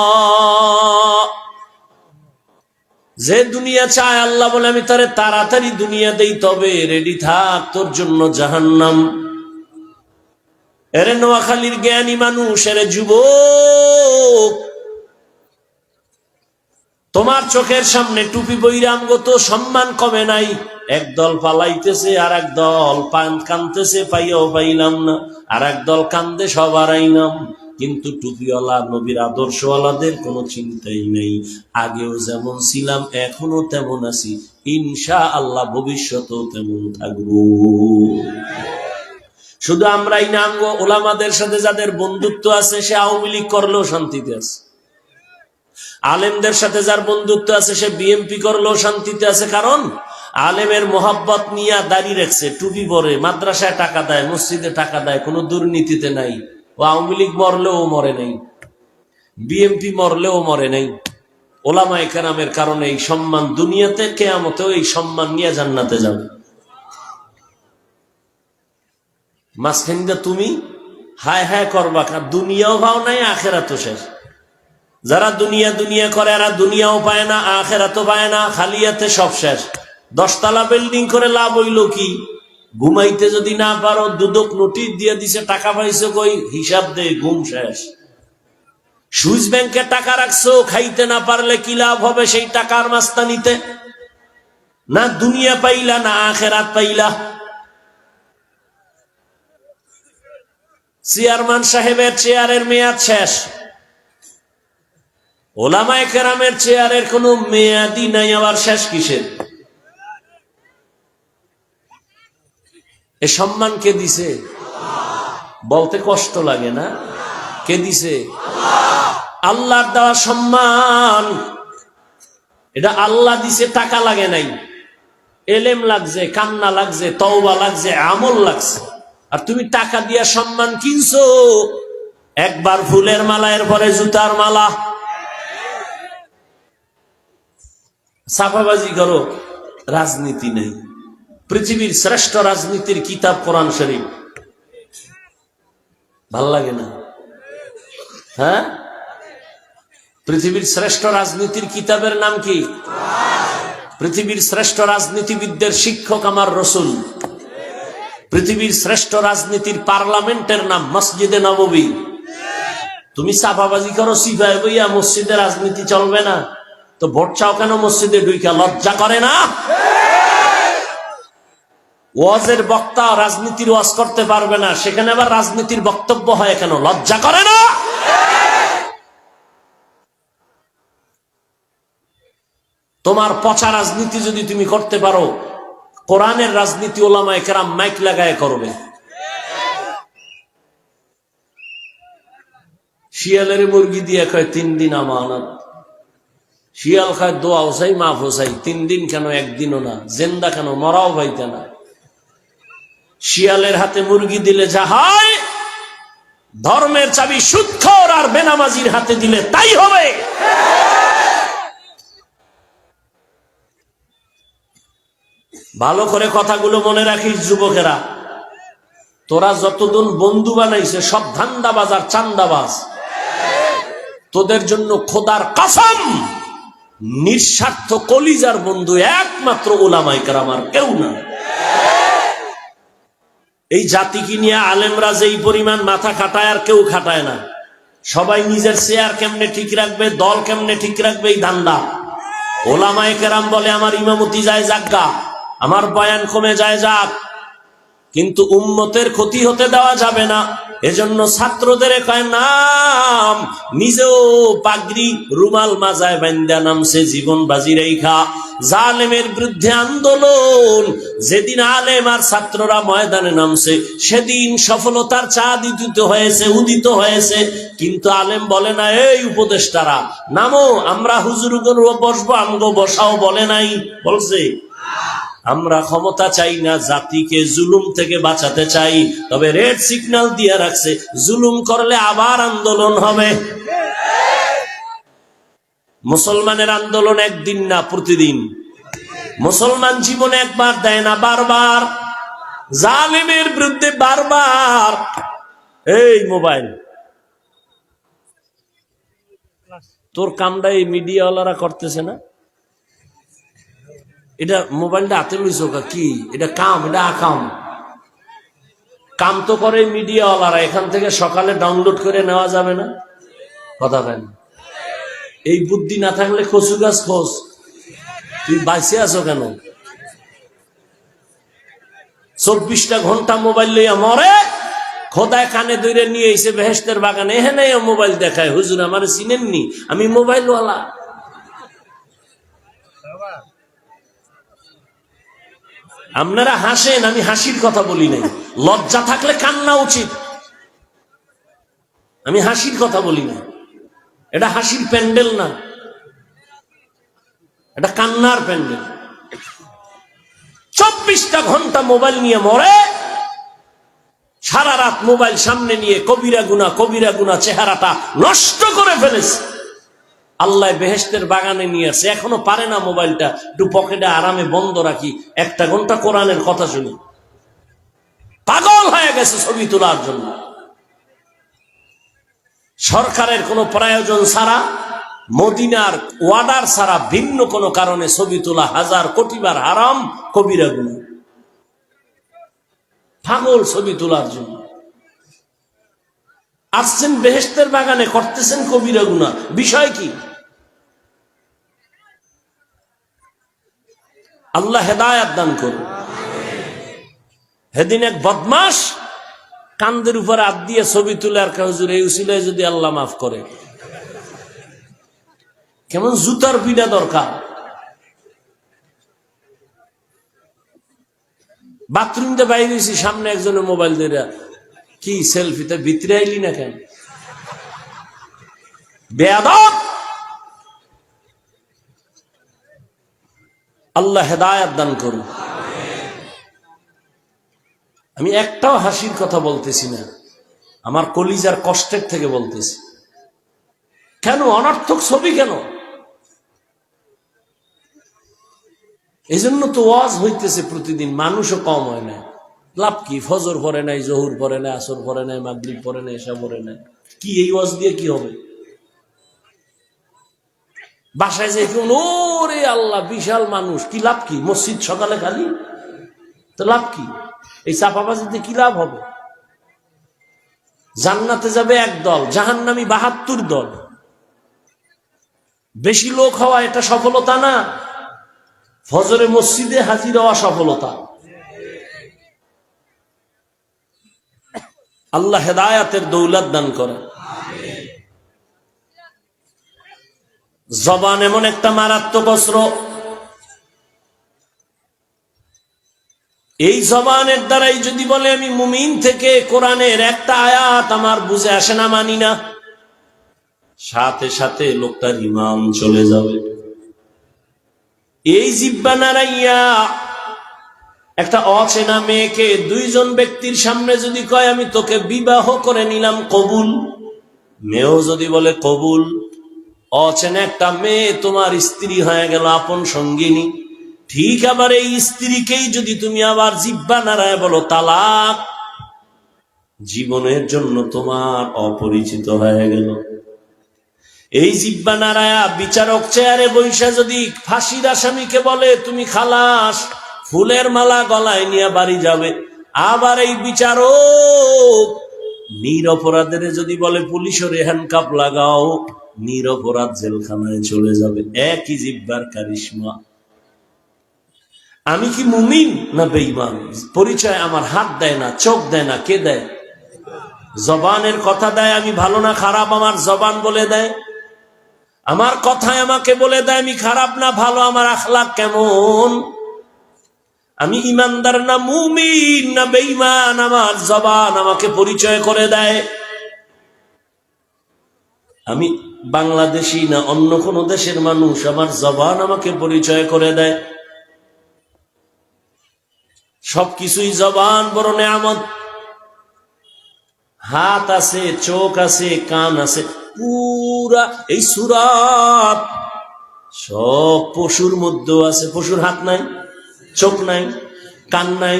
যে দুনিয়া চায়, আল্লাহ বলে আমি তারে তাড়াতাড়ি দুনিয়া দেই, তবে রেডি থাক তোর জন্য জাহান্নাম। এরে নোয়াখালীর জ্ঞানী মানুষ, এরে যুবক, তোমার চোখের সামনে টুপি বইরাম গত সম্মান কমে নাই। একদল পালাইতেছে, আর এক দল কানতেছে, পাইয়াও পাইলাম না। আর এক দল কান্দে, সবার আইনাম। কিন্তু টুপিওয়ালা নবীর আদর্শওয়ালাদের কোনো চিন্তাই নেই। আগেও যেমন ছিলাম, এখনো তেমন আছি, ইনশাআল্লাহ ভবিষ্যতেও তেমন থাকবো। শুধু আমরাই না, আঙ্গ ওলামাদের সাথে যাদের বন্ধুত্ব আছে, সে আওয়ামী লীগ করলেও শান্তিতে আছে। আলেমদের সাথে যার বন্ধুত্ব আছে, সে বিএনপি করলেও শান্তিতে আছে। কারণ আলেমের মোহাব্বত নিয়ে দাঁড়িয়ে রাখছে, টুপি পরে, মাদ্রাসায় টাকা দেয়, মসজিদে টাকা দেয়, কোনো দুর্নীতিতে নাই। ও আওয়ামী লীগ মরলেও মরে নাই, বিএনপি মরলেও মরে নাই। ওলামায়ে কেরামের কারণে এই সম্মান দুনিয়াতে, কিয়ামতেও এই সম্মান নিয়ে জান্নাতে যাবে। মাঝখানে তুমি হায় হায় করবা, দুনিয়াও পাও নাই, আখেরাতও শেষ। যারা দুনিয়া দুনিয়া করে এরা দুনিয়াও পায় না, আখেরাতও পায় না, খালিয়াতে সব শেষ। 10 তলা বিল্ডিং করে লাভ হইল কি? ঘুমাইতে যদি না পারো, দুদক নোটিশ দিয়ে দিছে, টাকা পাইছো কই, হিসাব দে, ঘুম শেষ। সুইস ব্যাংকে টাকা রাখছো, খাইতে না পারলে কি লাভ হবে সেই টাকার মাস্তানিতে? না দুনিয়া পাইলা না আখেরাত পাইলা। চেয়ারম্যান সাহেবের চেয়ারের মেয়াদ শেষ, ওলামায়ে কেরামের চেয়ারের কোনো মেয়াদই নাই, আবার শেষ কিসের? এ সম্মান কে দিছে? বলতে কষ্ট লাগে না? কে দিছে? আল্লাহর দেওয়া সম্মান। এটা আল্লাহ দিছে, টাকা লাগে নাই, এলেম লাগছে, কান্না লাগছে, তওবা লাগছে, আমল লাগছে। আর তুমি টাকা দিয়া সম্মান কিনছো, একবার ফুলের মালা, এরপরে জুতার মালা। ছাপাবাজি করো, রাজনীতি নেই। পৃথিবীর শ্রেষ্ঠ রাজনীতির কিতাব কোরআন শরীফ, ভাল লাগে না? হ্যাঁ, পৃথিবীর শ্রেষ্ঠ রাজনীতির কিতাবের নাম কি? পৃথিবীর শ্রেষ্ঠ রাজনীতিবিদদের শিক্ষক আমার রসুল। পৃথিবীর শ্রেষ্ঠ রাজনীতির পার্লামেন্টের নাম মসজিদে নববী। তুমি চাপাবাজি করো, সিফায় বইয়া মসজিদে রাজনীতি চলবে না তো ভোট চাও কেন মসজিদে ঢুইকা? লজ্জা করে না? ওয়াজের বক্তা রাজনীতির ওয়াজ করতে পারবে না, সেখানে আবার রাজনীতির বক্তব্য হয় কেন? লজ্জা করে না? তোমার পচা রাজনীতি যদি তুমি করতে পারো, কোরআনের রাজনীতি ওলামায়ে কেরাম মাইক লাগায় করবে। শিয়ালের মুরগি দিয়ে কয় 3 দিন আমানত, শিয়াল খায় দোয়া চাই, মাফ চাই, 3 দিন কেন, একদিনও না। জেন্দা কেন, মরাও পাইতে না। শিয়ালের হাতে মুরগি দিলে যা হয়, ধর্মের চাবি সুদখোর আর বেনামাজির হাতে দিলে তাই হবে। ভালো করে কথাগুলো মনে রাখিস যুবকেরা, তোরা যতদিন বন্ধু বানাইছে সব ধান্দাবাজ আর চান্দাবাজ। তোদের জন্য খোদার কসম, নিঃস্বার্থ কলিজার বন্ধু একমাত্র উলামায়ে কেরাম, আর কেউ না। এই জাতিকে নিয়ে আলেমরা যেই পরিমাণ মাথা খাটায়, আর কেউ খাটায় না। সবাই নিজের চেয়ার কেমনে ঠিক রাখবে, দল কেমনে ঠিক রাখবে, এই ধান্দা। উলামায়ে কেরাম বলে আমার ইমামতি যায় যাক্কা, আমার বয়ান কমে যায় যাক, কিন্তু উম্মতের ক্ষতি হতে দেওয়া যাবে না। এজন্য ছাত্রদের কয় নাম, নিজেও পাগড়ি রুমাল মাজায় বান্দা নামছে, জীবন বাজি রেখা। জালেমের বিরুদ্ধে আন্দোলন, যেদিন আলেম আর ছাত্ররা ময়দানে নামছে, সেদিন সফলতার চাঁদ উদিত হয়েছে। কিন্তু আলেম বলে না, এই উপদেষ্টারা নামো, আমরা হুজুর বসবো, আমগো বসাও বলে নাই? বলছে? আমরা ক্ষমতা চাই না, জাতিকে জুলুম থেকে বাঁচাতে চাই। তবে রেড সিগন্যাল দিয়ে রাখছে, জুলুম করলে আবার আন্দোলন হবে। মুসলমানের আন্দোলন একদিন না, প্রতিদিন। মুসলমান জীবনে একবার দেয় না, বারবার। জালিমের বিরুদ্ধে বারবার। এই মোবাইল, তোর কামটা এই মিডিয়াওয়ালারা করতেছে না? এটা মোবাইলটা হাতে লইছো কি? এটা কাম, এটা আকাম। কাম তো করে মিডিয়াওয়ালারা, এখান থেকে সকালে ডাউনলোড করে নেওয়া যাবে না? কথা বলেন। এই বুদ্ধি না থাকলে কচু গাছ খোঁজ। তুই বাইসে আছো কেন? 24টা ঘন্টা মোবাইল লইয়া মরে, খোদায় কানে ধরে নিয়ে এসে বেহেশতের বাগানে এখানে মোবাইল দেখায়, হুজুর আমার চিনেননি, আমি মোবাইলওয়ালা। আপনারা হাসেন, আমি হাসির কথা বলি নাই। লজ্জা থাকলে কান্না উচিত। আমি হাসির কথা বলি না, এটা হাসির প্যান্ডেল না, এটা কান্নার প্যান্ডেল। 24টা ঘন্টা মোবাইল নিয়ে মরে, সারা রাত মোবাইল সামনে নিয়ে কবিরা গুনাহ চেহারাটা নষ্ট করে ফেলেছে। আল্লাহ বেহেশতের বাগানে নিয়ে আসে, এখনো পারে না মোবাইলটা একটু পকেটে আরামে বন্ধ রাখি, 1 ঘন্টা কোরআনের কথা শুনি। পাগল হয়ে গেছে ছবি তোলার জন্য। সরকারের কোনো প্রয়োজন ছাড়া, মদিনার ওয়ার্ডার ছাড়া ভিন্ন কোনো কারণে ছবি তোলা হাজার কোটিবার হারাম, কবিরা গুনাহ। পাগল ছবি তোলার জন্য। আসছেন বেহেশতের বাগানে, করতেছেন কবিরা গুনাহ, বিষয় কি? আল্লাহ হেদায়েত দান করুন। সেদিন এক বদমাস কান্দের উপরে হাত দিয়ে ছবি তুলে, আর হুজুর এই উসিলায় যদি আল্লাহ মাফ করে। কেমন জুতার পিড়া দরকার। বাথরুম দিয়ে বাইরে হয়েছি, সামনে একজনের মোবাইল ধরে, কি সেলফিতে ভিতরে আইলি না কেন? বেয়াদব। আল্লাহ হেদায়েত দান করুন। আমি একটাও হাসির কথা বলতেছি না, আমার কলিজার কষ্টের থেকে বলতেছি। কেন অনর্থক ছবি কেন? এই জন্য তো ওয়াজ হইতেছে প্রতিদিন, মানুষও কম হয় না। লাভ কি? ফজর পড়ে নাই, জহুর পড়ে নাই, আসর পড়ে নাই, মাগরিব পড়ে নাই, এশা পড়ে নাই, কি এই ওয়াজ দিয়ে কি হবে? বাসায় যে ওরে আল্লাহ বিশাল মানুষ, কি লাভ কি? মসজিদ সকালে খালি, তো লাভ কি? এই চাপাবাজিতে কি লাভ হবে? জান্নাতে যাবে এক দল, জাহান্নামী ৭২ দল। বেশি লোক হওয়া এটা সফলতা না, ফজরে মসজিদে হাজির হওয়া সফলতা। আল্লাহ হেদায়েতের দৌলত দান করে। জবান এমন একটা মারাত্মক অস্ত্র, এই জবানের দ্বারাই যদি বলে আমি মুমিন থেকে কোরআনের একটা আয়াত আমার বুঝে আসে না, মানি না, সাথে সাথে লোকটার ঈমান চলে যাবে। এই জিহ্বা নাড়াইয়া একটা অচেনা মেয়েকে দুইজন ব্যক্তির সামনে যদি কয় আমি তোকে বিবাহ করে নিলাম, কবুল, মেয়েও যদি বলে কবুল, অচেনা একটা মেয়ে তোমার স্ত্রী হয়ে গেল, আপন সঙ্গিনী। ঠিক আবার এই স্ত্রীকেই যদি তুমি আবার জিহ্বা নাড়ায় বলো তালাক, জীবনের জন্য তোমার অপরিচিত হয়ে গেল। এই জিহ্বা নাড়ায়া বিচারক চেয়ারে বৈশা যদি ফাঁসির আসামিকে বলে তুমি খালাস, ফুলের মালা গলায় নিয়ে বাড়ি যাবে, আবার এই বিচারক নিরপরাধের যদি বলে পুলিশের হ্যান্ডকাপ লাগাও, নিরপরাধ জেলখানায় চলে যাবে। একই জিহ্বার কারিশমা। আমি কি মুমিন না বেঈমান? পরিচয় আমার হাত দেয় না, চোখ দেয় না, কে দেয়? জবানের কথা দেয়। আমি ভালো না খারাপ আমার জবান বলে দেয়। আমার কথায় আমাকে বলে দেয় আমি খারাপ না ভালো, আমার আখলাক কেমন, আমি ইমানদার না মুমিন না বেঈমান, আমার জবান আমাকে পরিচয় করে দেয়। আমি বাংলাদেশি না অন্য কোন দেশের মানুষ, আমার জবান আমাকে পরিচয় করে দেয়। সবকিছুই জবান বড় নেয়ামত। হাত আছে, চোখ আছে, কান আছে, পুরা এই সুরাত সব পশুর মধ্যেও আছে। পশুর হাত নাই, চোখ নাই, কান নাই,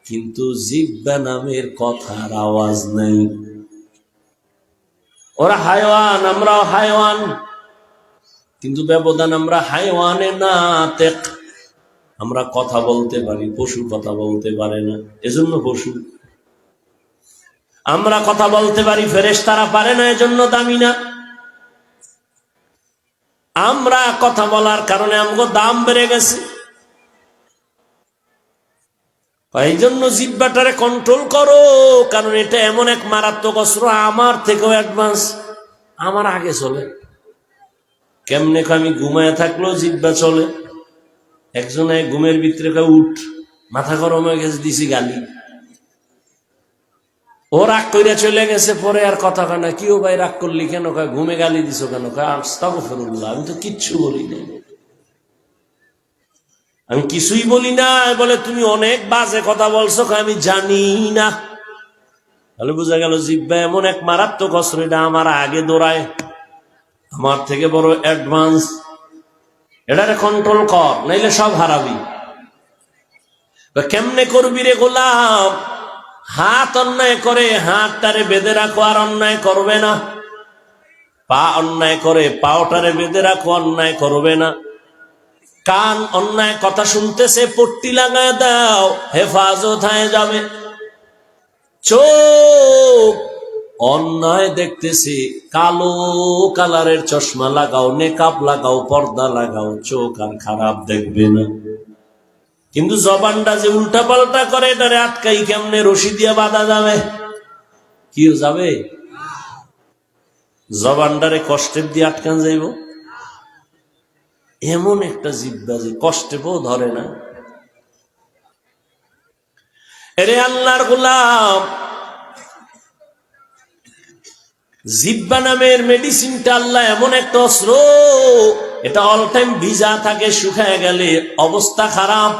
কিন্তু জিহ্বা নামের কথার আওয়াজ নাই। ওরা হায়ওয়ান, আমরাও হায়ওয়ান, কিন্তু ব্যবধান আমরা হায়ওয়ানে না তেক। আমরা কথা বলতে পারি, পশু কথা বলতে পারে না, এজন্য পশু। আমরা কথা বলতে পারি, ফেরেশতারা পারে না, এজন্য দামি না। আমরা কথা বলার কারণে আমগো দাম বেড়ে গেছে। এই জন্য জিহ্বাটারে কন্ট্রোল করো, কারণ এটা এমন এক মারাত্মক অস্ত্র, আমার থেকেও অ্যাডভান্স, আমার আগে চলে। কেমনে আমি ঘুমায় থাকলেও জিহ্বা চলে। একজনে ঘুমের ভিতরে উঠ, মাথা গরম হয়ে গেছে, দিছি গালি, ও রাগ কইরা চলে গেছে, পরে আর কথা কয় না। কি ও ভাই রাগ করলি কেন? কয় ঘুমে গালি দিছো কেন? কয় আস্তাগফিরুল্লাহ, আমি তো কিচ্ছু বলি নাই, আমি কিছুই বলি না। বলে তুমি অনেক বাজে কথা বলছো। কয় আমি জানি না। তাহলে বোঝা গেল জিহ্বা এমন এক মারাত্মক অস্ত্র, এটা আমার আগে দৌড়ায়, আমার থেকে বড় অ্যাডভান্স। এটারে কন্ট্রোল কর, নাইলে সব হারাবি। কেমনে করবি রে গোলাম? হাত অন্যায় করে হাতটারে বেঁধে রাখো, আর অন্যায় করবে না। পা অন্যায় করে পাওটারে বেঁধে রাখো, অন্যায় করবে না। কান অন্যায় কথা শুনতেছে, পট্টি লাগায় দাও, হেফাজত হয়ে যাবে। চোখ অন্যায় দেখতেছে, কালো কালারের চশমা লাগাও, নেকাব লাগাও, পর্দা লাগাও, চোখ আর খারাপ দেখবে না। কিন্তু জবানটা যে উল্টা পাল্টা করে, এটারে আটকাই কেমনে? রশি দিয়া বাঁধা যাবে? কি যাবে? জবানটারে কষ্টের দিয়ে আটকান যাইব? এমন একটা জিহ্বা যে কষ্টে বউ ধরে না। এরে আল্লাহর গোলাম, জিহ্বা নামের মেডিসিনটা আল্লাহ এমন একটা অস্ত্র, এটা অল টাইম ভিজা থাকে, শুকায় গেলে অবস্থা খারাপ।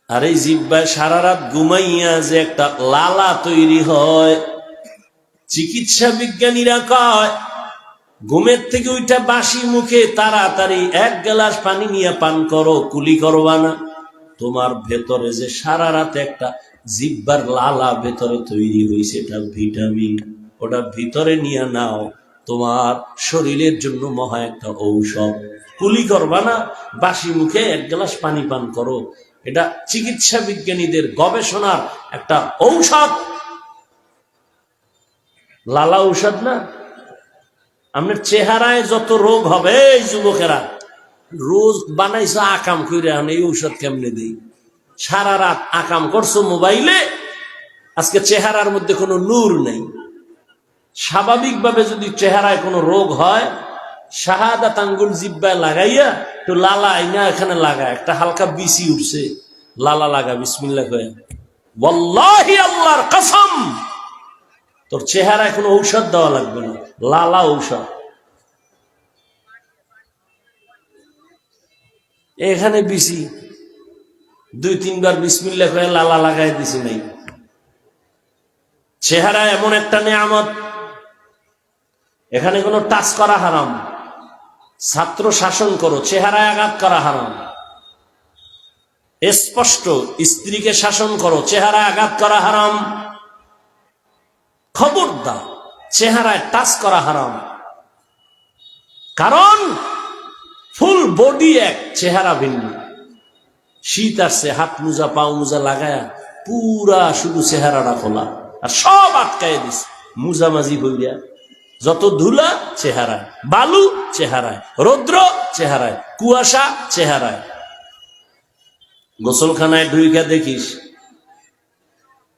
আর এই জিহ্বায় সারা রাত ঘুমাইয়া যে একটা লালা তৈরি হয়, চিকিৎসা বিজ্ঞানীরা কয় ঘুমের থেকে ওইটা বাসি মুখে তাড়াতাড়ি 1 গ্লাস পানি নিয়ে পান করো, কুলি করবা না। তোমার ভেতরে যে সারা রাতে একটা জিহ্বার লালা ভেতরে তৈরি হয়েছে, এটা ভিটামিন, ওটা ভিতরে নিয়ে নাও, তোমার শরীরের জন্য মহা একটা ঔষধ। কুলি করবা না, বাসি মুখে 1 গ্লাস পানি পান করো, এটা চিকিৎসা বিজ্ঞানীদের গবেষণার একটা ঔষধ। লালা ঔষধ না? আপনার চেহারায় যত রোগ হবে, এই যুবকেরা রোজ বানাইছো আকাম কইরা, এই ঔষধ কেমনে দেই? সারা রাত আকাম করছো মোবাইলে, আজকে চেহারার মধ্যে কোনো নূর নেই। স্বাভাবিকভাবে যদি চেহারায় কোনো রোগ হয়, শাহাদাত আঙ্গুল জিব্বায় লাগাইয়া তো লালা আইনা এখানে লাগা, একটা হালকা বিসি উঠছে, লালা লাগা, বিসমিল্লাহ কয়ে, ওয়াল্লাহি আল্লাহর কসম, তোর চেহারায় কোনো ঔষধ দেওয়া লাগবে না, লালা ঔষধ। এখানে বিসি 2-3 বার বিসমিল্লাহ কয়ে লালা লাগাই দিছি নাই। চেহারা এমন একটা নেয়ামত, এখানে কোনো টাচ করা হারাম। ছাত্র শাসন করো, চেহারায় আঘাত করা হারাম। স্পষ্ট, স্ত্রীকে শাসন করো, চেহারায় আঘাত করা হারাম। খবরদার, চেহারায় টাচ করা হারাম। কারণ ফুল বডি এক, চেহারা ভিন্ন। শীত আসছে, হাত মোজা পাও মোজা লাগায়া পুরা শুধু চেহারাটা খোলা, আর সব আটকায় দিছে মোজা মাঝি বইয়া। যত ধুলা চেহারায়, বালু চেহারায়, রৌদ্র চেহারায়, কুয়াশা চেহারায়। গোসলখানায় ঢুইকা দেখিস,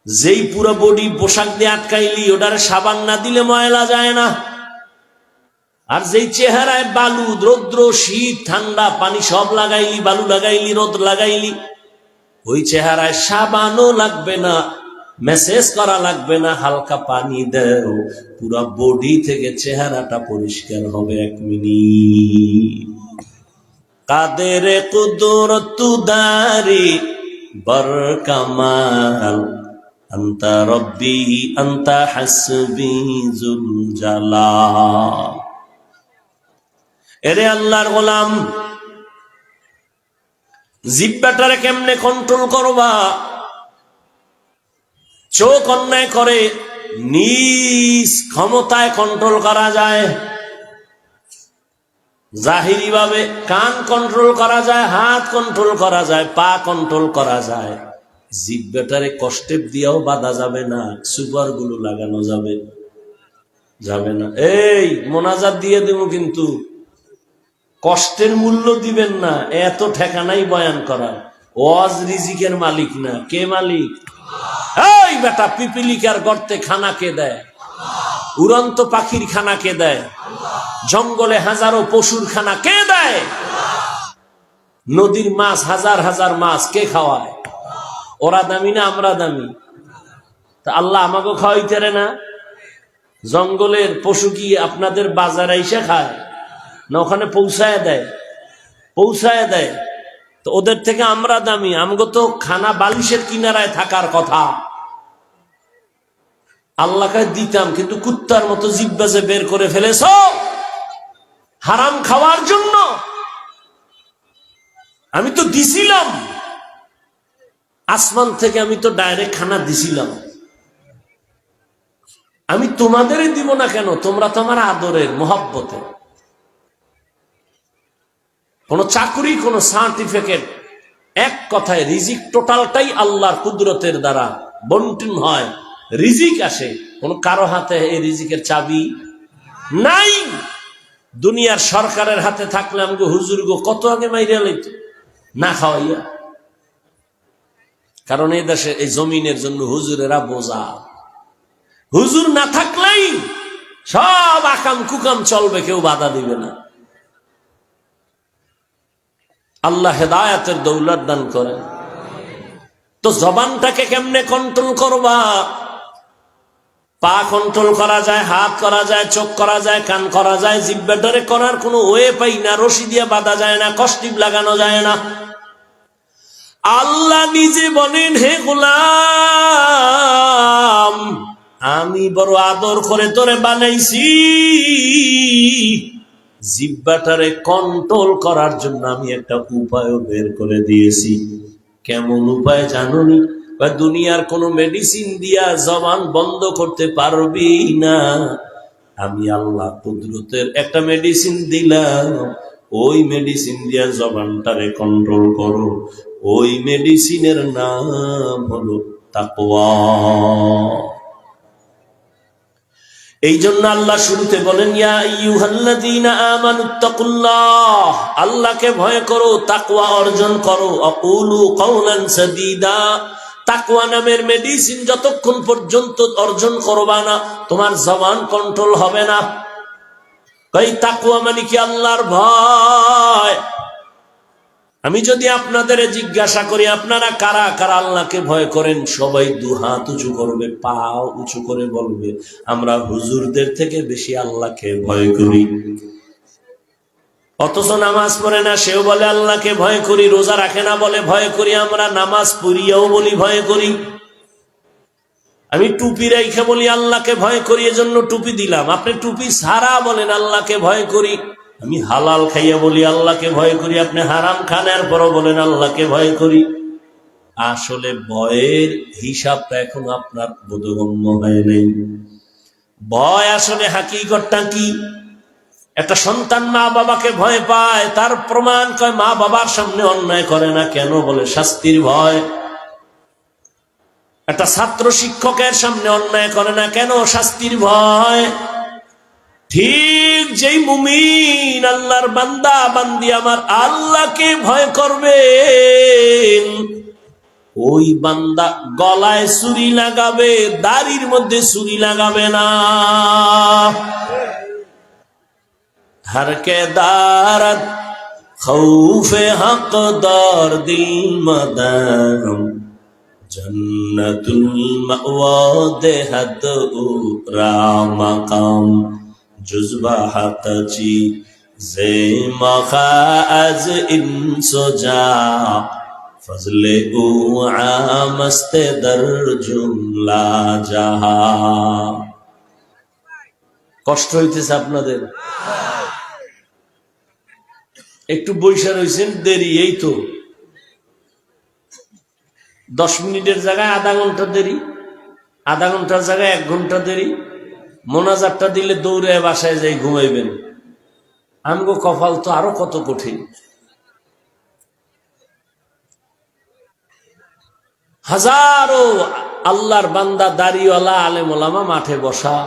যেই পুরো বডি পোশাক দিয়ে আটকাইলি, ওটার সাবান না দিলে ময়লা যায় না। আর যেই চেহারায় বালু, রৌদ্র, শীত, ঠান্ডা, পানি সব লাগাইলি, বালু লাগাইলি, রোদ লাগাইলি, ওই চেহারায় সাবানও লাগবে না, মেসেজ করা লাগবে না, হালকা পানি দেও, পুরা বডি থেকে চেহারাটা পরিষ্কার হবে 1 মিনিট। কাদের কুদরত দারি বরকামাল, আনতা রব্বি আনতা হাসবি যুল জালাল। এরে আল্লাহর গোলাম, জিহ্বাটারে কেমনে কন্ট্রোল করবা? চোখ অন্যায় করে নিজ ক্ষমতায় কন্ট্রোল করা যায়, জাহিরি ভাবে কান কন্ট্রোল করা যায়, হাত কন্ট্রোল করা যায়, পা কন্ট্রোল করা যায়। জিহ্বাটারে কষ্টেপ দিয়েও বাঁধা যাবে না, সুপার গুলো লাগানো যাবে যাবে না। এই মোনাজাত দিয়ে দেব, কিন্তু কষ্টের মূল্য দিবেন না। এত ঠেকানাই বয়ান করা, ওয়াজ রিজিকের মালিক না। কে মালিক? এই বেটা, পিপিলিকার গর্তে খানা কে দেয়? উড়ন্ত পাখির খানা কে দেয়? জঙ্গলে হাজারো পশুর খানা কে দেয়? নদীর মাছ, হাজার হাজার মাছ কে খাওয়ায়? ওরা দামি না আমরা দামি? তা আল্লাহ আমাকে খাওয়াইতে না? জঙ্গলের পশু কি আপনাদের বাজারে এসে খায় না? ওখানে পৌঁছায় দেয়, পৌঁছায় দেয়। তো ওদের থেকে আমরা দামি? আমাকে তো খানা বালিশের কিনারায় থাকার কথা। আল্লাহকে দিতাম, কিন্তু কুত্তার মতো জিহ্বা যে বের করে ফেলেছ হারাম খাওয়ার জন্য। আমি তো দিছিলাম, আসমান থেকে আমি তো ডাইরেক্ট খানা দিছিলাম, আমি তোমাদেরই দিব না কেন? তোমরা তো আমার আদরের, মহব্বতের। কোন চাকরি, কোন সার্টিফিকেট, এক কথায় রিজিক টোটালটাই আল্লাহর কুদরতের দ্বারা বন্টন হয়, রিজিক আসে। কোন কারো হাতে এই রিজিকের চাবি নাই। দুনিয়ার সরকারের হাতে থাকলে আমাকে হুজুর গো কত আগে মাইরিয়া লইত না খাওয়াইয়া। কারণ এই দেশে এই জমিনের জন্য হুজুরেরা বোঝা। হুজুর না থাকলেই সব আকাম কুকাম চলবে, কেউ বাধা দিবে না। আল্লাহ হেদায়েতের দৌলত দান করেন। তো জবানটাকে কেমনে কন্ট্রোল করবা? পা কন্ট্রোল করা যায়, হাত করা যায়, চোখ করা যায়, কান করা যায়, জিহ্বাটারে করার কোনো ওয়ে পাই না। রশি দিয়ে বাঁধা যায় না, কষ্টিপ লাগানো যায় না। আল্লাহ নিজে বলেন, হে গোলাম, আমি বড় আদর করে তোরে বানাইছি, জিহ্বাটারে কন্ট্রোল করার জন্য আমি একটা উপায় বের করে দিয়েছি। কেমন উপায় জানোনি? দুনিয়ার কোন মেডিসিন দিয়া জবান বন্ধ করতে পারবি না। আমি আল্লাহ কুদরতের একটা মেডিসিন দিলাম, ওই মেডিসিন দিয়া জবানটারে কন্ট্রোল করো। ওই মেডিসিনের নাম হলো তাকওয়া। এই জন্য আল্লাহ শুরুতে বলেন, ইয়া আইয়ুহাল্লাযীনা আমানুত্তাকুল্লাহ, আল্লাহকে ভয় করো, তাকওয়া অর্জন করো। আকুলু কাওলান সাদীদা, তাকওয়া নামের মেডিসিন যতক্ষণ পর্যন্ত অর্জন করবা না, তোমার জবান কন্ট্রোল হবে না। এই তাকওয়া মানে কি? আল্লাহর ভয়। আমি যদি আপনাদের জিজ্ঞাসা করি, আপনারা কারা কারা আল্লাহকে ভয় করেন? সবাই দুহাত উঁচু করবে, পা উঁচু করে বলবে, আমরা হুজুরদের থেকে বেশি আল্লাহকে ভয় করি। অথচ নামাজ পড়ে না, সেও বলে আল্লাহকে ভয় করি। রোজা রাখে না, বলে ভয় করি। আমরা নামাজ পড়িয়াও বলি ভয় করি। আমি টুপি রাইখে বলি আল্লাহকে ভয় করি, এজন্য টুপি দিলাম। আপনি টুপি ছাড়া বলেন আল্লাহকে ভয় করি। আমি হালাল খাইয়া বলি আল্লাহকে ভয় করি, আপনি হারাম খানের পরও বলেন আল্লাহকে ভয় করি। আসলে ভয়ের হিসাবটা এখন আপনার বোধগম্য হয় নাই। ভয় আসলে হাকিকতটা কি? একটা সন্তান মা বাবাকে ভয় পায়, তার প্রমাণ কয় মা বাবার সামনে অন্যায় করে না। কেন? বলে শাস্তির ভয়। একটা ছাত্র শিক্ষকের সামনে অন্যায় করে না, কেন? শাস্তির ভয়। ঠিক যেই মুমিন আল্লাহর বান্দা বান্দি আমার আল্লাহকে ভয় করবে, ওই বান্দা গলায় ছুরি লাগাবে, দাড়ির মধ্যে ছুরি লাগাবে না। হরকে দারত খৌফে হকদার দিল মদাম, জন্নতুল মাওয়া দেহাত উরা মাকাম, জুজবা হাতাচি জে মাখা আজ ইনসোজা, ফজলে উ আমস্তে দর জুমলা জাহা। কষ্ট হইতেছে আপনাদের? একটু বৈশা রয়েছেন, দেরি। এই তো 10 মিনিটের জায়গায় আধা ঘন্টা দেরি, আধা ঘন্টার জায়গায় 1 ঘন্টা দেরি। মোনাজাতটা দিলে দৌড়ে বাসায় যাই ঘুমাইবেন। আমগো কপাল তো আরো কত কঠিন। হাজারো আল্লাহর বান্দা, দাড়িওয়ালা, আলেম ওলামা মাঠে বসা।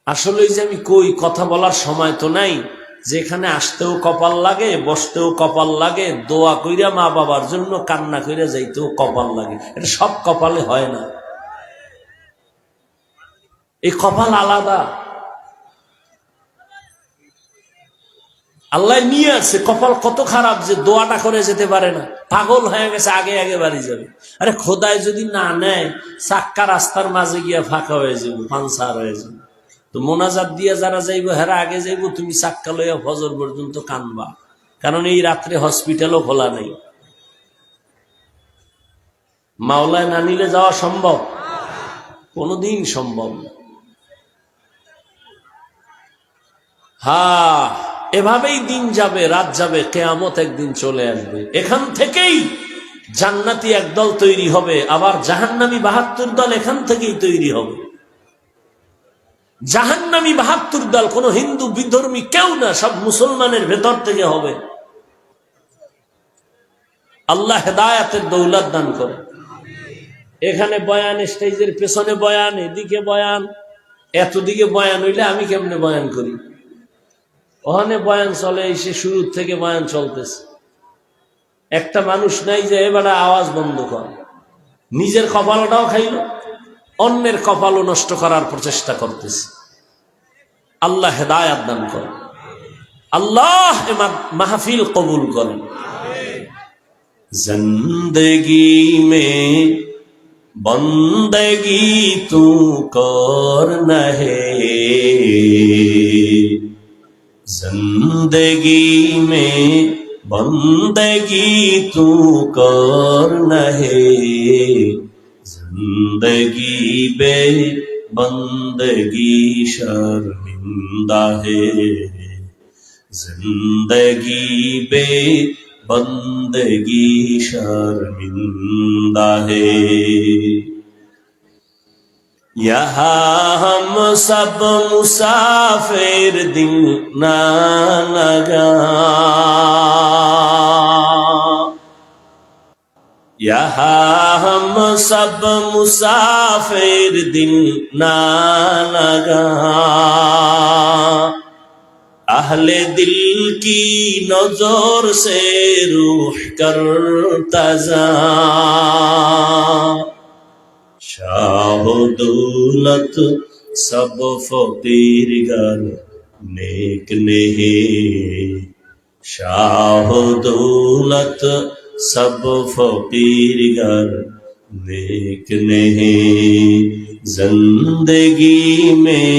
আসলে যে আমি কই, কথা বলার সময় তো নাই। যেখানে আসতেও কপাল লাগে, বসতেও কপাল লাগে, দোয়া কইরা মা বাবার জন্য কান্না কইরা যাইতেও কপাল লাগে। এটা সব কপালে হয় না, এই কপাল আলাদা। আল্লাহ নিয়ে আসছে। কপাল কত খারাপ যে দোয়াটা করে যেতে পারে না, পাগল হয়ে গেছে, আগে আগে বাড়ি যাবে। আরে খোদায় যদি না নেয়, চাক্কা রাস্তার মাঝে গিয়া ফাঁকা হয়ে যাবো, পাঞ্চার হয়ে যাবে। তো মোনাজাত দিয়া যারা যাইব হেরা আগে যাইব, তুমি চাক্কা লইয়া ফজর পর্যন্ত কানবা। কারণ এই রাত্রে হসপিটালও খোলা নাই। মাওলায় না নিলে যাওয়া সম্ভব? কোনদিন সম্ভব না। এভাবেই দিন যাবে, রাত যাবে, কিয়ামত একদিন চলে আসবে। এখান থেকেই জান্নাতি একদল তৈরি হবে, আবার জাহান্নামী ৭২ দল এখান থেকেই তৈরি হবে। জাহান্নামী ৭২ দল কোন হিন্দু বিধর্মী কেউ না, সব মুসলমানের ভেতর থেকে হবে। আল্লাহ হেদায়াতের দৌলত দান করে। এখানে বয়ান, স্টেজের পেছনে বয়ান, এদিকে বয়ান, এতদিকে বয়ান হইলে আমি কেমনে বয়ান করি? ওখানে বয়ান চলে, এসে শুরু থেকে বয়ান চলতেছে। একটা মানুষ নাই যে এবার আওয়াজ বন্ধ কর। নিজের কপালটাও খাইল, অন্যের কপালও নষ্ট করার প্রচেষ্টা করতেছে। আল্লাহ হেদায়াত দান করেন, আল্লাহ মাহফিল কবুল করেন। জিন্দগি মে বন্দগি তু করনা হে, जिंदगी में बंदगी तू करना है, जिंदगी बे बंदगी शर्मिंदा है, जिंदगी बे बंदगी शर्मिंदा है। यहाँ हम सब मुसाफिर दिल ना लगा, यहाँ हम सब मुसाफिर दिल ना लगा, अहले दिल की नजर से रूह करता जा, शाह दौलत सब फकीर गर नेक नहीं, शाह दौलत सब फकीर गर नेक नहीं, जिंदगी में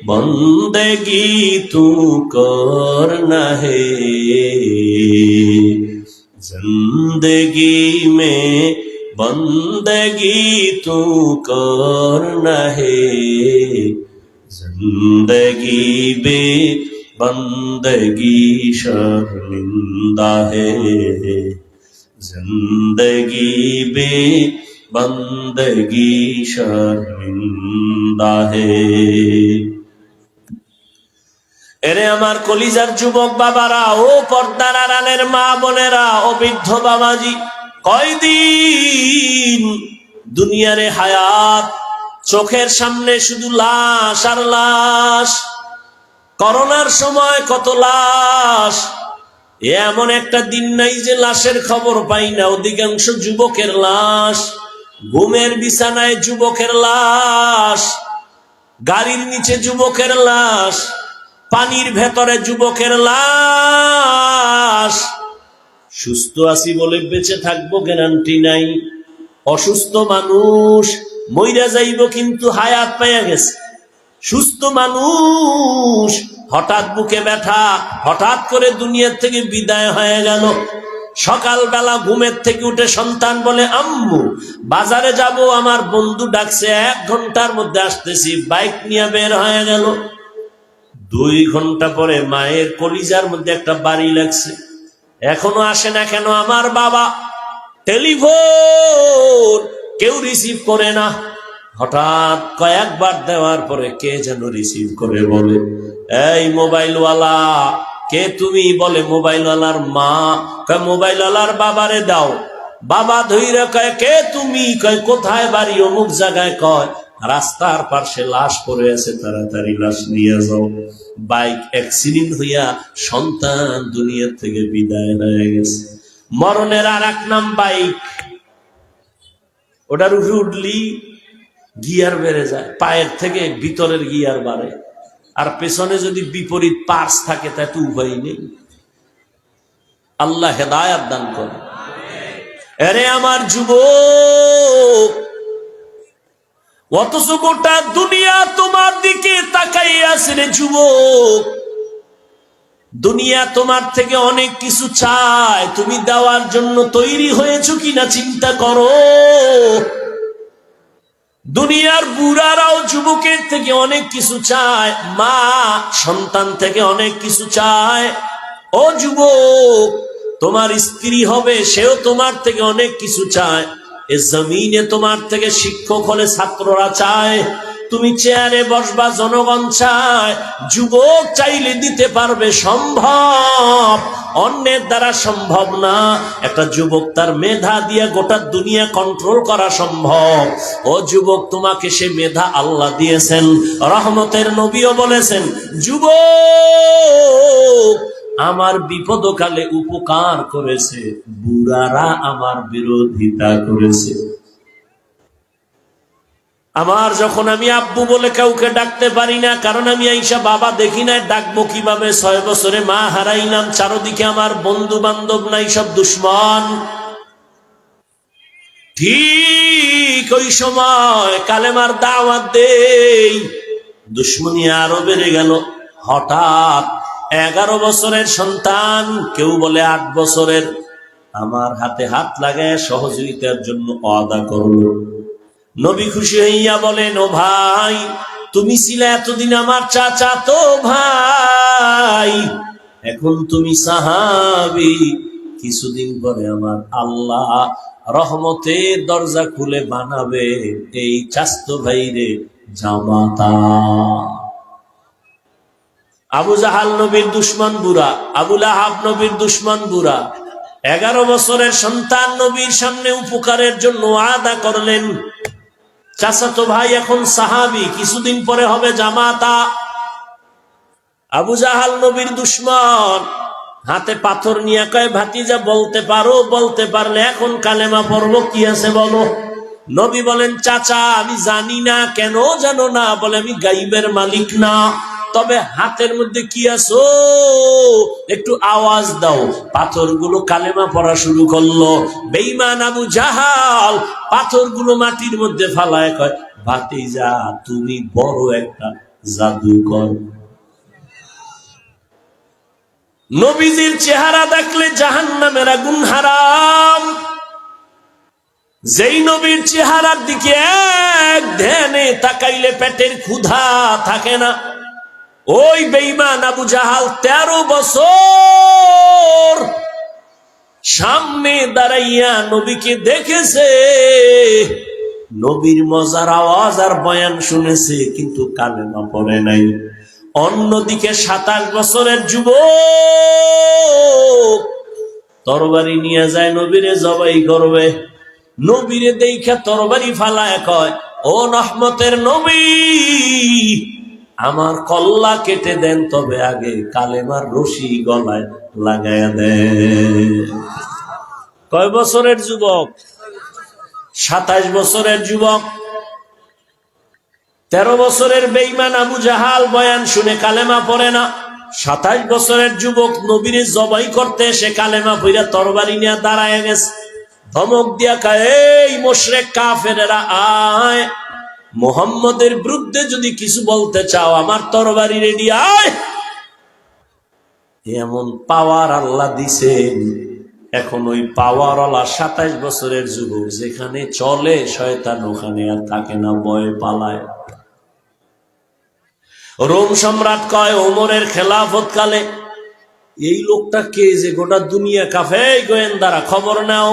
बंदगी तू करना है, जिंदगी में बंदगी तू करना है, जिंदगी बे बंदगी शर्मिंदा है, जिंदगी बे बंदगी शर्मिंदा है। এরে আমার কলিজার যুবক বাবারা, ও পর্দার আড়ালের মা বোনেরা, ও বৃদ্ধ বাবাজি, কয়দিন দুনিয়ারে হায়াত, চোখের সামনে শুধু লাশ আর লাশ। করোনার সময় কত লাশ, এমন একটা দিন নাই যে লাশের খবর পাই না। অধিকাংশ যুবকের লাশ, ঘুমের বিছানায় যুবকের লাশ, গাড়ির নিচে যুবকের লাশ, পানির ভেতরে যুবকের লাশ। সুস্থ আছি বলে বেঁচে থাকবো গ্যারান্টি নাই। অসুস্থ মানুষ মইরা যাইব কিন্তু হায়াত পাইয়া গেছে। সুস্থ মানুষ হঠাৎ বুকে ব্যথা, হঠাৎ করে দুনিয়ার থেকে বিদায় হয়ে গেল। সকালবেলা ঘুমের থেকে উঠে সন্তান বলে, আম্মু বাজারে যাব, আমার বন্ধু ডাকছে, 1 ঘন্টার মধ্যে আসতেছি। বাইক নিয়ে বের হয়ে গেল। 2 ঘন্টা পরে মায়ের কলিজার মধ্যে একটা বাড়ি লাগছে, এখনো আসে না কেন আমার বাবা? টেলিফোন কেউ রিসিভ করে না। হঠাৎ কয়েকবার দেওয়ার পরে কে যেন রিসিভ করে বলে, এই মোবাইলওয়ালা কে তুমি? বলে মোবাইলওয়ালার মা। কয় মোবাইলওয়ালার বাবারে দাও। বাবা ধইরা কয়, কে তুমি? কয় কোথায় বাড়ি? অমুক জায়গায়। কয় রাস্তার পাশে লাশ পড়ে আছে, তাড়াতাড়ি লাশ নিয়ে যাও। বাইক অ্যাক্সিডেন্ট হইয়া সন্তান দুনিয়া থেকে বিদায় হয়ে গেছে। মরণের আর এক নাম বাইক। ওটার উপরে উঠলি গিয়ার বেড়ে যায়, পায়ের থেকে ভিতরের গিয়ার বাড়ে, আর পেছনে যদি বিপরীত পার্স থাকে তা তো উপায় নেই। আল্লাহ হেদায়াত দান করে। আরে আমার যুবক, অথচ গোটা দুনিয়া তোমার দিকে তাকাই আছে রে যুবক। দুনিয়া তোমার থেকে অনেক কিছু চায়, তুমি দেওয়ার জন্য তৈরি হয়েছো কিনা চিন্তা করো। দুনিয়ার বুড়ারাও যুবকের থেকে অনেক কিছু চায়, মা সন্তান থেকে অনেক কিছু চায়। ও যুবক, তোমার স্ত্রী হবে, সেও তোমার থেকে অনেক কিছু চায়। এ জমিনে তোমার থেকে শিক্ষক হলে ছাত্ররা চায়, তুমি চেয়ারে বসবা, জনগণ চায়। যুবক চাইলে দিতে পারবে, সম্ভব, অন্যের দ্বারা সম্ভব না। একটা যুবক তার মেধা দিয়ে গোটা দুনিয়া কন্ট্রোল করা সম্ভব। ও যুবক, তোমাকে সে মেধা আল্লাহ দিয়েছেন। রহমতের নবীও বলেছেন, যুবক আমার বিপদকালে উপকার করেছে, বুড়ারা আমার বিরোধিতা করেছে। আমার যখন আমি আব্বু বলে কাউকে ডাকতে পারি না, কারণ আমি আইসা বাবা দেখি না, ডাকবো কিভাবে? 6 বছরে মা হারাইলাম, চারদিকে আমার বন্ধু বান্ধব নাই, সব দুশ্মন। ঠিক ওই সময় কালেমার দাওয়াত দেই, দুশ্মনী আরো বেড়ে গেল। হঠাৎ 11 বছরের সন্তান, কেউ বলে 8 বছরের, আমার হাতে হাত লাগায় সহযোগিতার জন্য ওয়াদা করল। নবী খুশি হইয়া বলেন, ও ভাই, তুমি ছিলে এতদিন আমার চাচাতো ভাই, এখন তুমি সাহাবী, কিছুদিন পরে আমার আল্লাহ রহমতের দরজা খুলে বানাবে এই চাচাতো ভাইরে জামাতা। আবু জাহাল নবীর দুশ্মন বুড়া, আবু লাহাব নবীর দুশ্মন বুড়া। 11 বছরের সন্তান নবীর সামনে উপকারের জন্য ওয়াদা করলেন। চাচাতো ভাই এখন সাহাবী, কিছুদিন পরে হবে জামাতা। আবু জাহাল নবীর দুশ্মন, হাতে পাথর নিয়ে কয়, ভাতিজা বলতে পারো? বলতে পারলে এখন কালেমা পড়বো, কি আছে বলো। নবী বলেন, চাচা আমি জানি না। কেন জানো না? বলে, আমি গাইবের মালিক না, তবে হাতের মধ্যে কি আছো একটু আওয়াজ দাও। পাথরগুলো কালেমা পড়া শুরু করলো। বেঈমান আবু জাহাল পাথরগুলো মাটির মধ্যে ফালায় কয়, ভাতিজা তুমি বড় একটা জাদুকর। নবীজির চেহারা দেখলে জাহান্নামের আগুন হারাম। যেই নবীর চেহারার দিকে এক ধ্যানে তাকাইলে পেটের ক্ষুধা থাকে না, ওই বেঈমান আবু জাহাল 13 বছর সামনে দাঁড়াইয়া নবীকে দেখেছে, নবীর মজার আওয়াজ আর বয়ান শুনেছে, কিন্তু কালেমা পড়ে নাই। অন্যদিকে 27 বছরের যুবক তরবারি নিয়ে যায়, নবীরে জবাই করবে। নবীরে দেখা তরবারি ফালায় কয়, ও রহমতের নবী, আমার কল্লা কেটে দেন, তবে আগে কালেমার রশি গলায় লাগায়া দেন। কয় বছরের যুবক? 27 বছরের যুবক। 13 বছরের বেঈমান আবু জাহাল বয়ান শুনে কালেমা পড়ে না। 27 বছরের যুবক নবীরে জবাই করতে এসে কালেমা পড়া তরবারি নিয়ে দাঁড়ায় গেছে। ধমক দিয়া কয়, এই মুশরিক কাফেরেরা, আয়, মুহাম্মদের বিরুদ্ধে যদি কিছু বলতে চাও, আমার তরবারি রেডি, আয়। এমন পাওয়ার আল্লাহ দিছেন। এখন ওই পাওয়ারওয়ালা 27 বছরের যুবক যেখানে চলে, শয়তান ওখানে আর থাকে না, ভয়ে পালায়। রোম সম্রাট কয়, ওমরের খেলাফত কালে এই লোকটা কে যে গোটা দুনিয়া কাফে, গোয়েন্দারা খবর নাও,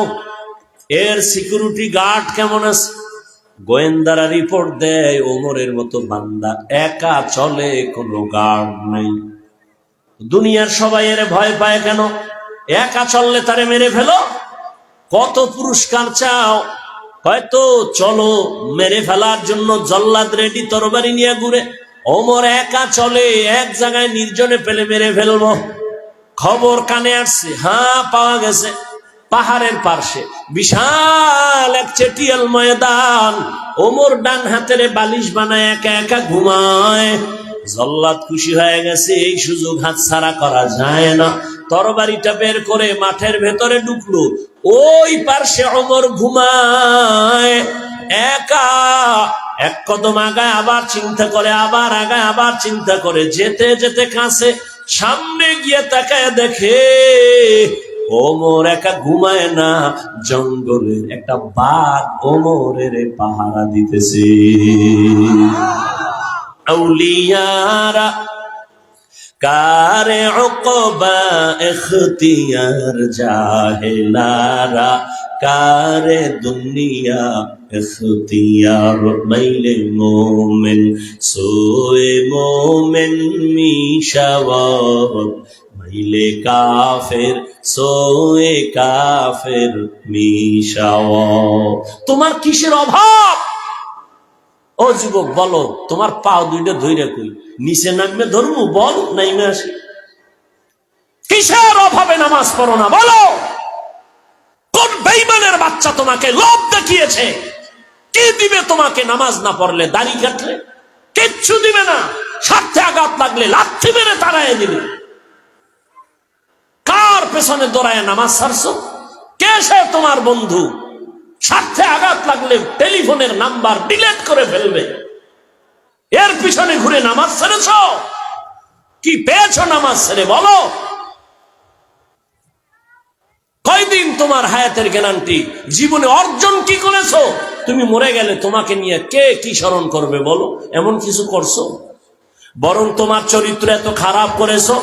এর সিকিউরিটি গার্ড কেমন আছে। গোয়েন্দারা রিপোর্ট দেয়, ওমরের মতো বান্দা একা চলে, কোনো গার্ড নেই। দুনিয়ার সবাই এর ভয় পায় কেন? একা চললে তারে মেরে ফেলো। কত পুরস্কার চাও? হয়তো চলো, মেরে ফেলার জন্য জল্লাদ রেডি, তরবারি নিয়ে ঘুরে। ওমর একা চলে, এক জায়গায় নির্জনে পেলে মেরে ফেলবো। খবর কানে আসছে, হ্যাঁ পাওয়া গেছে, পাহাড়ের পার্শ্বে বিশাল এক চেটিয়াল ময়দান, ওমর ডান হাতের বালিশ বানায় একা একা ঘুমায়। জল্লাদ খুশি হয়ে গেছে, এই সুযোগ হাতছাড়া করা যায় না। তরবারিটা বের করে মাঠের ভেতরে ঢুকলো। ওই পার্শ্বে ওমর ঘুমায় একা। এক কদম আগায়, আবার চিন্তা করে, আবার আগায়, আবার চিন্তা করে, যেতে যেতে কাছে, সামনে গিয়ে তাকায় দেখে ওমর একা ঘুমায় না, জঙ্গলের একটা বাঘ ওমরের পাহারা দিতেছে। আউলিয়ারা কারে উকবা ইখতিয়ার জাহেলারা, কারে দুনিয়া ইখতিয়ার। মাইলে মোমেন সোয়ে মোমেন মিশাওয়াত, মাইলে কাফের সোয়ে কাফের মিশাওয়াত। তোমার কিসের অভাব? ও যুবক বলো, তোমার পাও দুইটা ধইরা কই, নিচে নামবে ধরবো? বল, নাইমে আসি। কিসের অভাবে নামাজ পড়ো না বলো? কোন বেঈমানের বাচ্চা তোমাকে লোভ দেখিয়েছে? কি দিবে তোমাকে নামাজ না পড়লে, দাড়ি কাটলে? কিচ্ছু দিবে না। স্বার্থে আঘাত লাগলে লাথি মেরে তাড়ায় দিবে। কার পেছনে দৌড়ায় নামাজ ছাড়ছো? কে সে তোমার বন্ধু? স্বার্থে আঘাত লাগলে টেলিফোনের নাম্বার ডিলিট করে ফেলবে, এর পিছনে ঘুরে নামাজ ছেড়েছ? কি পেয়েছো নামাজ ছেড়ে বলো? কয়দিন তোমার হায়াতের গ্যারান্টি? জীবনে অর্জন কি করেছো? তুমি মরে গেলে তোমাকে নিয়ে কে কি স্মরণ করবে বলো? এমন কিছু করছো? বরং তোমার চরিত্র এত খারাপ করেছো,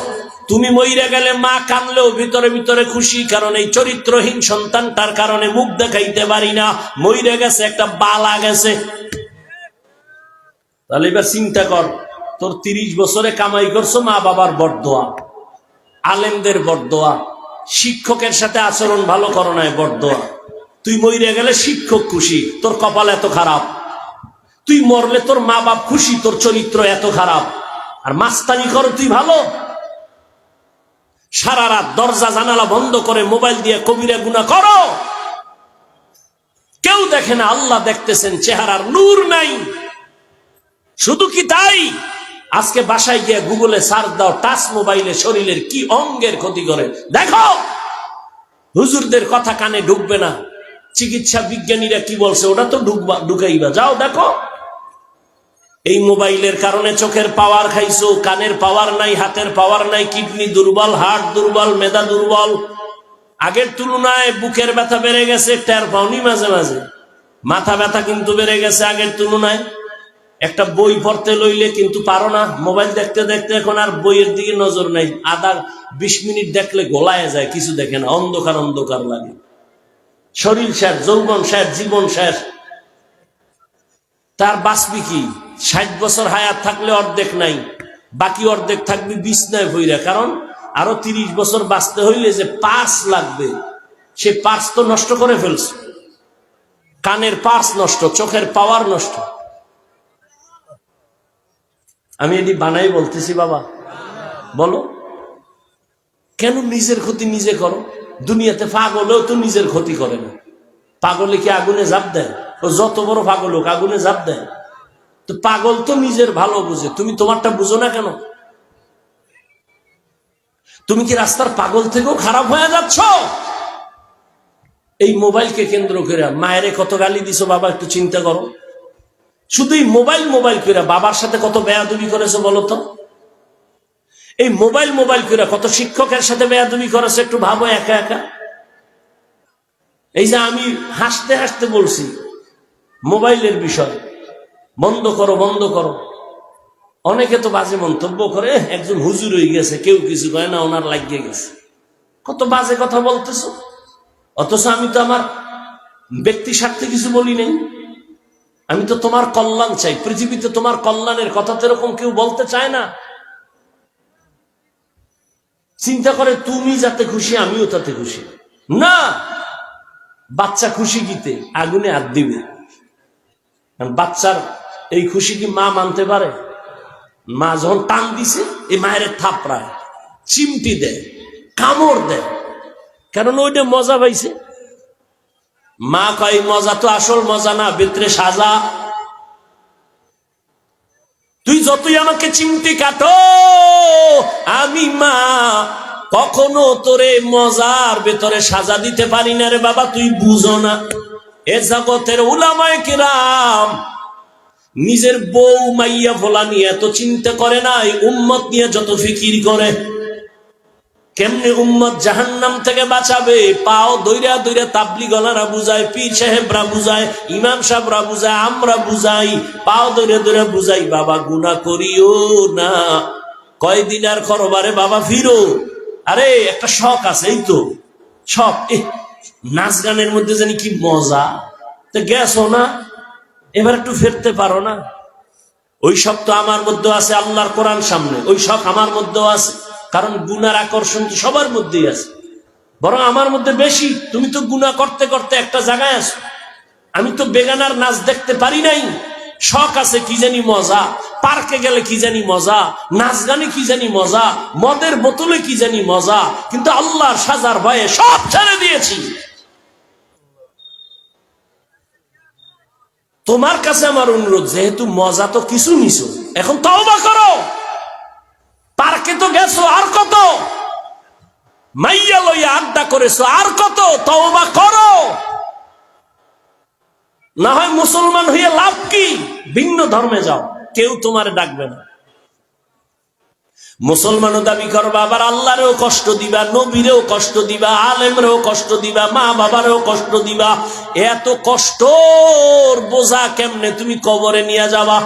তুমি মইরা গেলে মা কানলেও ভিতরে ভিতরে খুশি, কারণ এই চরিত্রহীন সন্তানটার কারণে মুখ দেখাইতে পারি না। মইরা গেছে, একটা বালা গেছে। তাহলে এবার চিন্তা কর, তোর 30 বছরে কামাই করছো, মা বাবার বরদোয়া, আলেমদের বরদোয়া, শিক্ষকের সাথে আচরণ ভালো করো নাই, বরদোয়া। তুই মইরা গেলে শিক্ষক খুশি, তোর কপাল এত খারাপ। তুই মরলে তোর মা বাপ খুশি, তোর চরিত্র এত খারাপ। আর মাস্তানি করো তুই ভালো। সারা রাত দরজা জানালা বন্ধ করে মোবাইল দিয়ে কবিরা গুনাহ করো, কেউ দেখে না, আল্লাহ দেখতেছেন, চেহারার নূর নাই। শুধু কি তাই? আজকে বাসায় গিয়ে গুগলে সার্চ দাও, টাচ মোবাইলে শরীরের কি অঙ্গের ক্ষতি করে দেখো। হুজুরদের কথা কানে ঢুকবে না, চিকিৎসা বিজ্ঞানীরা কি বলছে ওটা তো ঢুকাইবা, যাও দেখো। এই মোবাইলের কারণে চোখের পাওয়ার খাইছো, কানের পাওয়ার নাই, হাতের পাওয়ার নাই, কিডনি দুর্বল, হার্ট দুর্বল, মেধা দুর্বল। আগের তুলনায় বুকের ব্যথা বেড়ে গেছে, টের পাওনি মাঝে মাঝে। মাথা ব্যথা কিন্তু বেড়ে গেছে আগের তুলনায়। একটা বই পড়তে লইলে কিন্তু পারো না, মোবাইল দেখতে দেখতে এখন আর বইয়ের দিকে নজর নাই। 20 মিনিট দেখলে গোলায় যায়, কিছু দেখে না, অন্ধকার অন্ধকার লাগে। শরীর শেষ, যৌবন শেষ, জীবন শেষ। তার বাঁচবি কি? 60 বছর হায়াত থাকলে অর্ধেক নাই, বাকি অর্ধেক থাকবি বিছনায় ভইরা। কারণ আরো 30 বছর বাঁচতে হইলে যে পার্স লাগবে, সে পার্স তো নষ্ট করে ফেলছে। কানের পার্স নষ্ট, চোখের পাওয়ার নষ্ট। আমি এটি বানাই বলতেছি বাবা, বলো কেন নিজের ক্ষতি নিজে করো? দুনিয়াতে পাগলেও তো নিজের ক্ষতি করে না। পাগলে কি আগুনে ঝাঁপ দেয়? ও যত বড় পাগল হোক আগুনে ঝাঁপ দেয়? তো পাগল তো নিজের ভালো বুঝে, তুমি তোমারটা বুঝো না কেন? তুমি কি রাস্তার পাগল থেকেও খারাপ হয়ে যাচ্ছ? এই মোবাইলকে কেন্দ্র করে মায়েরে কত গালি দিছো বাবা, একটু চিন্তা করো। শুধু এই মোবাইল মোবাইল করে বাবার সাথে কত বেয়াদবি করেছো বলো তো? এই মোবাইল মোবাইল করে কত শিক্ষকের সাথে বেয়াদবি করেছো, একটু ভাবো একা একা। এই যে আমি হাসতে হাসতে বলছি মোবাইলের বিষয়, বন্ধ করো বন্ধ করো। অনেকে তো বাজে মন্তব্য করে, একজন হুজুর হয়ে গেছে, কেউ কিছু কয় না, ওনার লাগিয়ে গেছে। কত বাজে কথা বলতেছো, অথচ আমি তো আমার ব্যক্তি স্বার্থে কিছু বলি নাই। আমি তো তোমার কল্যাণ চাই। পৃথিবীতে তোমার কল্যাণের কথা তো এরকম কেউ বলতে চায় না। চিন্তা করে তুমি যাতে খুশি আমিও তাতে খুশি না। বাচ্চা খুশি গীতে আগুনে হাত দিবে, বাচ্চার এই খুশি কি মা মানতে পারে? মা যখন টান দিছে, এই মায়ের থাপড়ায়, চিমটি দেয়, কামড় দেয়, কারণ ওইটা মজা পাইছে। মা কয় মজা তো আসল মজা না, ভিতরে সাজা। তুই যতই আমাকে চিমটি কাটো, আমি মা কখনো তোরে মজার ভেতরে সাজা দিতে পারি না রে বাবা, তুই বুঝো না। এ জগতের উলামায়ে কিরাম নিজের বউ মাইয়া ফোলা নিয়ে এত চিন্তা করে না, এই উম্মত নিয়ে যত ফিকির করে। কেমনে উম্মত জাহান্নাম থেকে বাঁচাবে, পাও দইরা দইরা তাবলিগলারা বুঝায়, পীর সাহেবরা বুঝায়, ইমাম সাহেবরা বুঝায়, আমরা বুঝাই, পাও দইরা দইরা বুঝাই, বাবা গুনাহ করিও না। কয়দিন আর করবারে বাবা ফিরো। আরে একটা শখ আছে, এই তো শখ, নাচ গানের মধ্যে জানি কি মজা, তো গেছো না, এবার একটু ফিরতে পারো না? ওই শখ তো আমার মধ্যে আছে, আল্লাহর কোরআন সামনে, ওই শখ আমার মধ্যেও আছে। কারণ গুনার আকর্ষণ তো সবার মধ্যেই আছে, বরং আমার মধ্যে বেশি। তুমি তো গুনাহ করতে করতে একটা জায়গায় আছো, আমি তো বেগানার নাচ দেখতে পারি নাই। শখ আছে কি জানি মজা, পার্কে গেলে কি জানি মজা, নাচ গানে কি জানি মজা, মদের বোতলে কি জানি মজা, কিন্তু আল্লাহর সাজার ভয়ে সব ছেড়ে দিয়েছি। তোমার কাছে আমার অনুরোধ, যেহেতু মজা তো কিছু নিছো, এখন তওবা করো। পার্কে তো গেছো, আর কত? মাইয়া লইয়া আড্ডা করেছো, আর কত? তওবা করো। না হয় মুসলমান হইয়া লাভ কি? ভিন্ন ধর্মে যাও, কেউ তোমার ডাকবে না। মুসলমানও দাবি করবা, আবার আল্লাহরেও কষ্ট দিবা, নবীরেও কষ্ট দিবা, আলেমরেও কষ্ট দিবা, মা বাবারেও কষ্ট দিবা। এত কষ্টর বোঝা কেমনে তুমি কবরে নিয়ে যাবা?